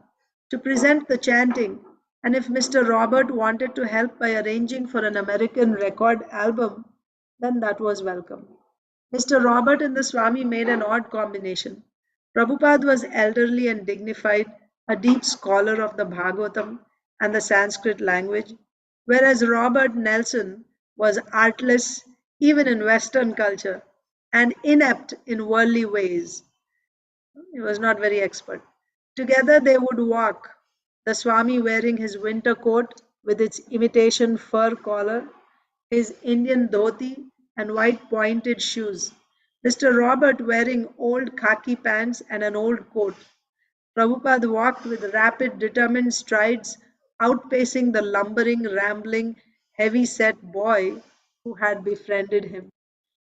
to present the chanting, and if Mr. Robert wanted to help by arranging for an American record album, then that was welcome. Mr. Robert and the Swami made an odd combination. Prabhupada was elderly and dignified, a deep scholar of the Bhagavatam and the Sanskrit language, whereas Robert Nelson was artless even in Western culture and inept in worldly ways. He was not very expert. Together they would walk, the Swami wearing his winter coat with its imitation fur collar, his Indian dhoti, and white pointed shoes. Mr. Robert wearing old khaki pants and an old coat. Prabhupada walked with rapid, determined strides, outpacing the lumbering, rambling, heavy-set boy who had befriended him.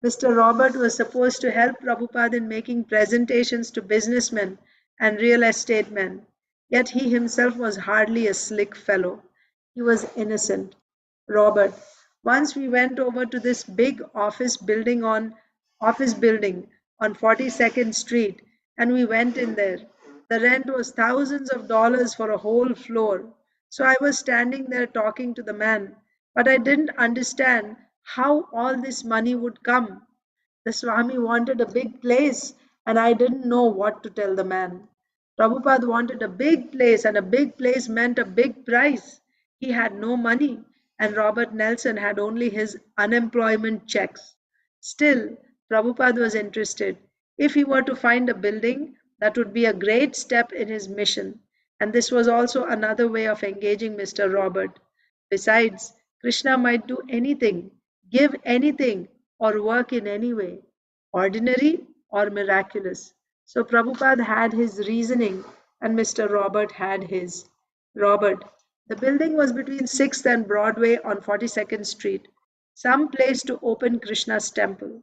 Mr. Robert was supposed to help Prabhupada in making presentations to businessmen and real estate men, yet he himself was hardly a slick fellow. He was innocent. Robert. Once we went over to this big office building on 42nd Street, and we went in there. The rent was thousands of dollars for a whole floor. So I was standing there talking to the man, but I didn't understand how all this money would come. The Swami wanted a big place, and I didn't know what to tell the man. Prabhupada wanted a big place, and a big place meant a big price. He had no money, and Robert Nelson had only his unemployment checks. Still, Prabhupada was interested. If he were to find a building, that would be a great step in his mission. And this was also another way of engaging Mr. Robert. Besides, Krishna might do anything, give anything, or work in any way, ordinary or miraculous. So Prabhupada had his reasoning and Mr. Robert had his. Robert. The building was between 6th and Broadway on 42nd Street, some place to open Krishna's temple.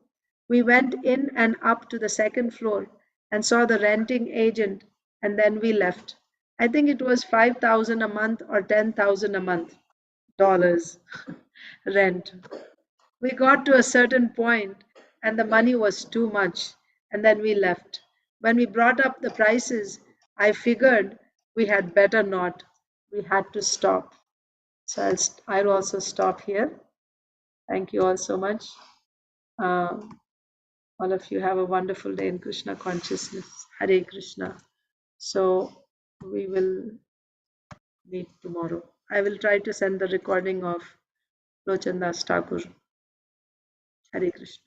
We went in and up to the second floor and saw the renting agent, and then we left. I think it was 5,000 a month or 10,000 a month dollars rent. We got to a certain point and the money was too much, and then we left. When we brought up the prices, I figured we had better not. We had to stop. So I'll also stop here. Thank you all so much. All of you have a wonderful day in Krishna consciousness. Hare Krishna. So we will meet tomorrow. I will try to send the recording of Lochandas Thakur. Hare Krishna.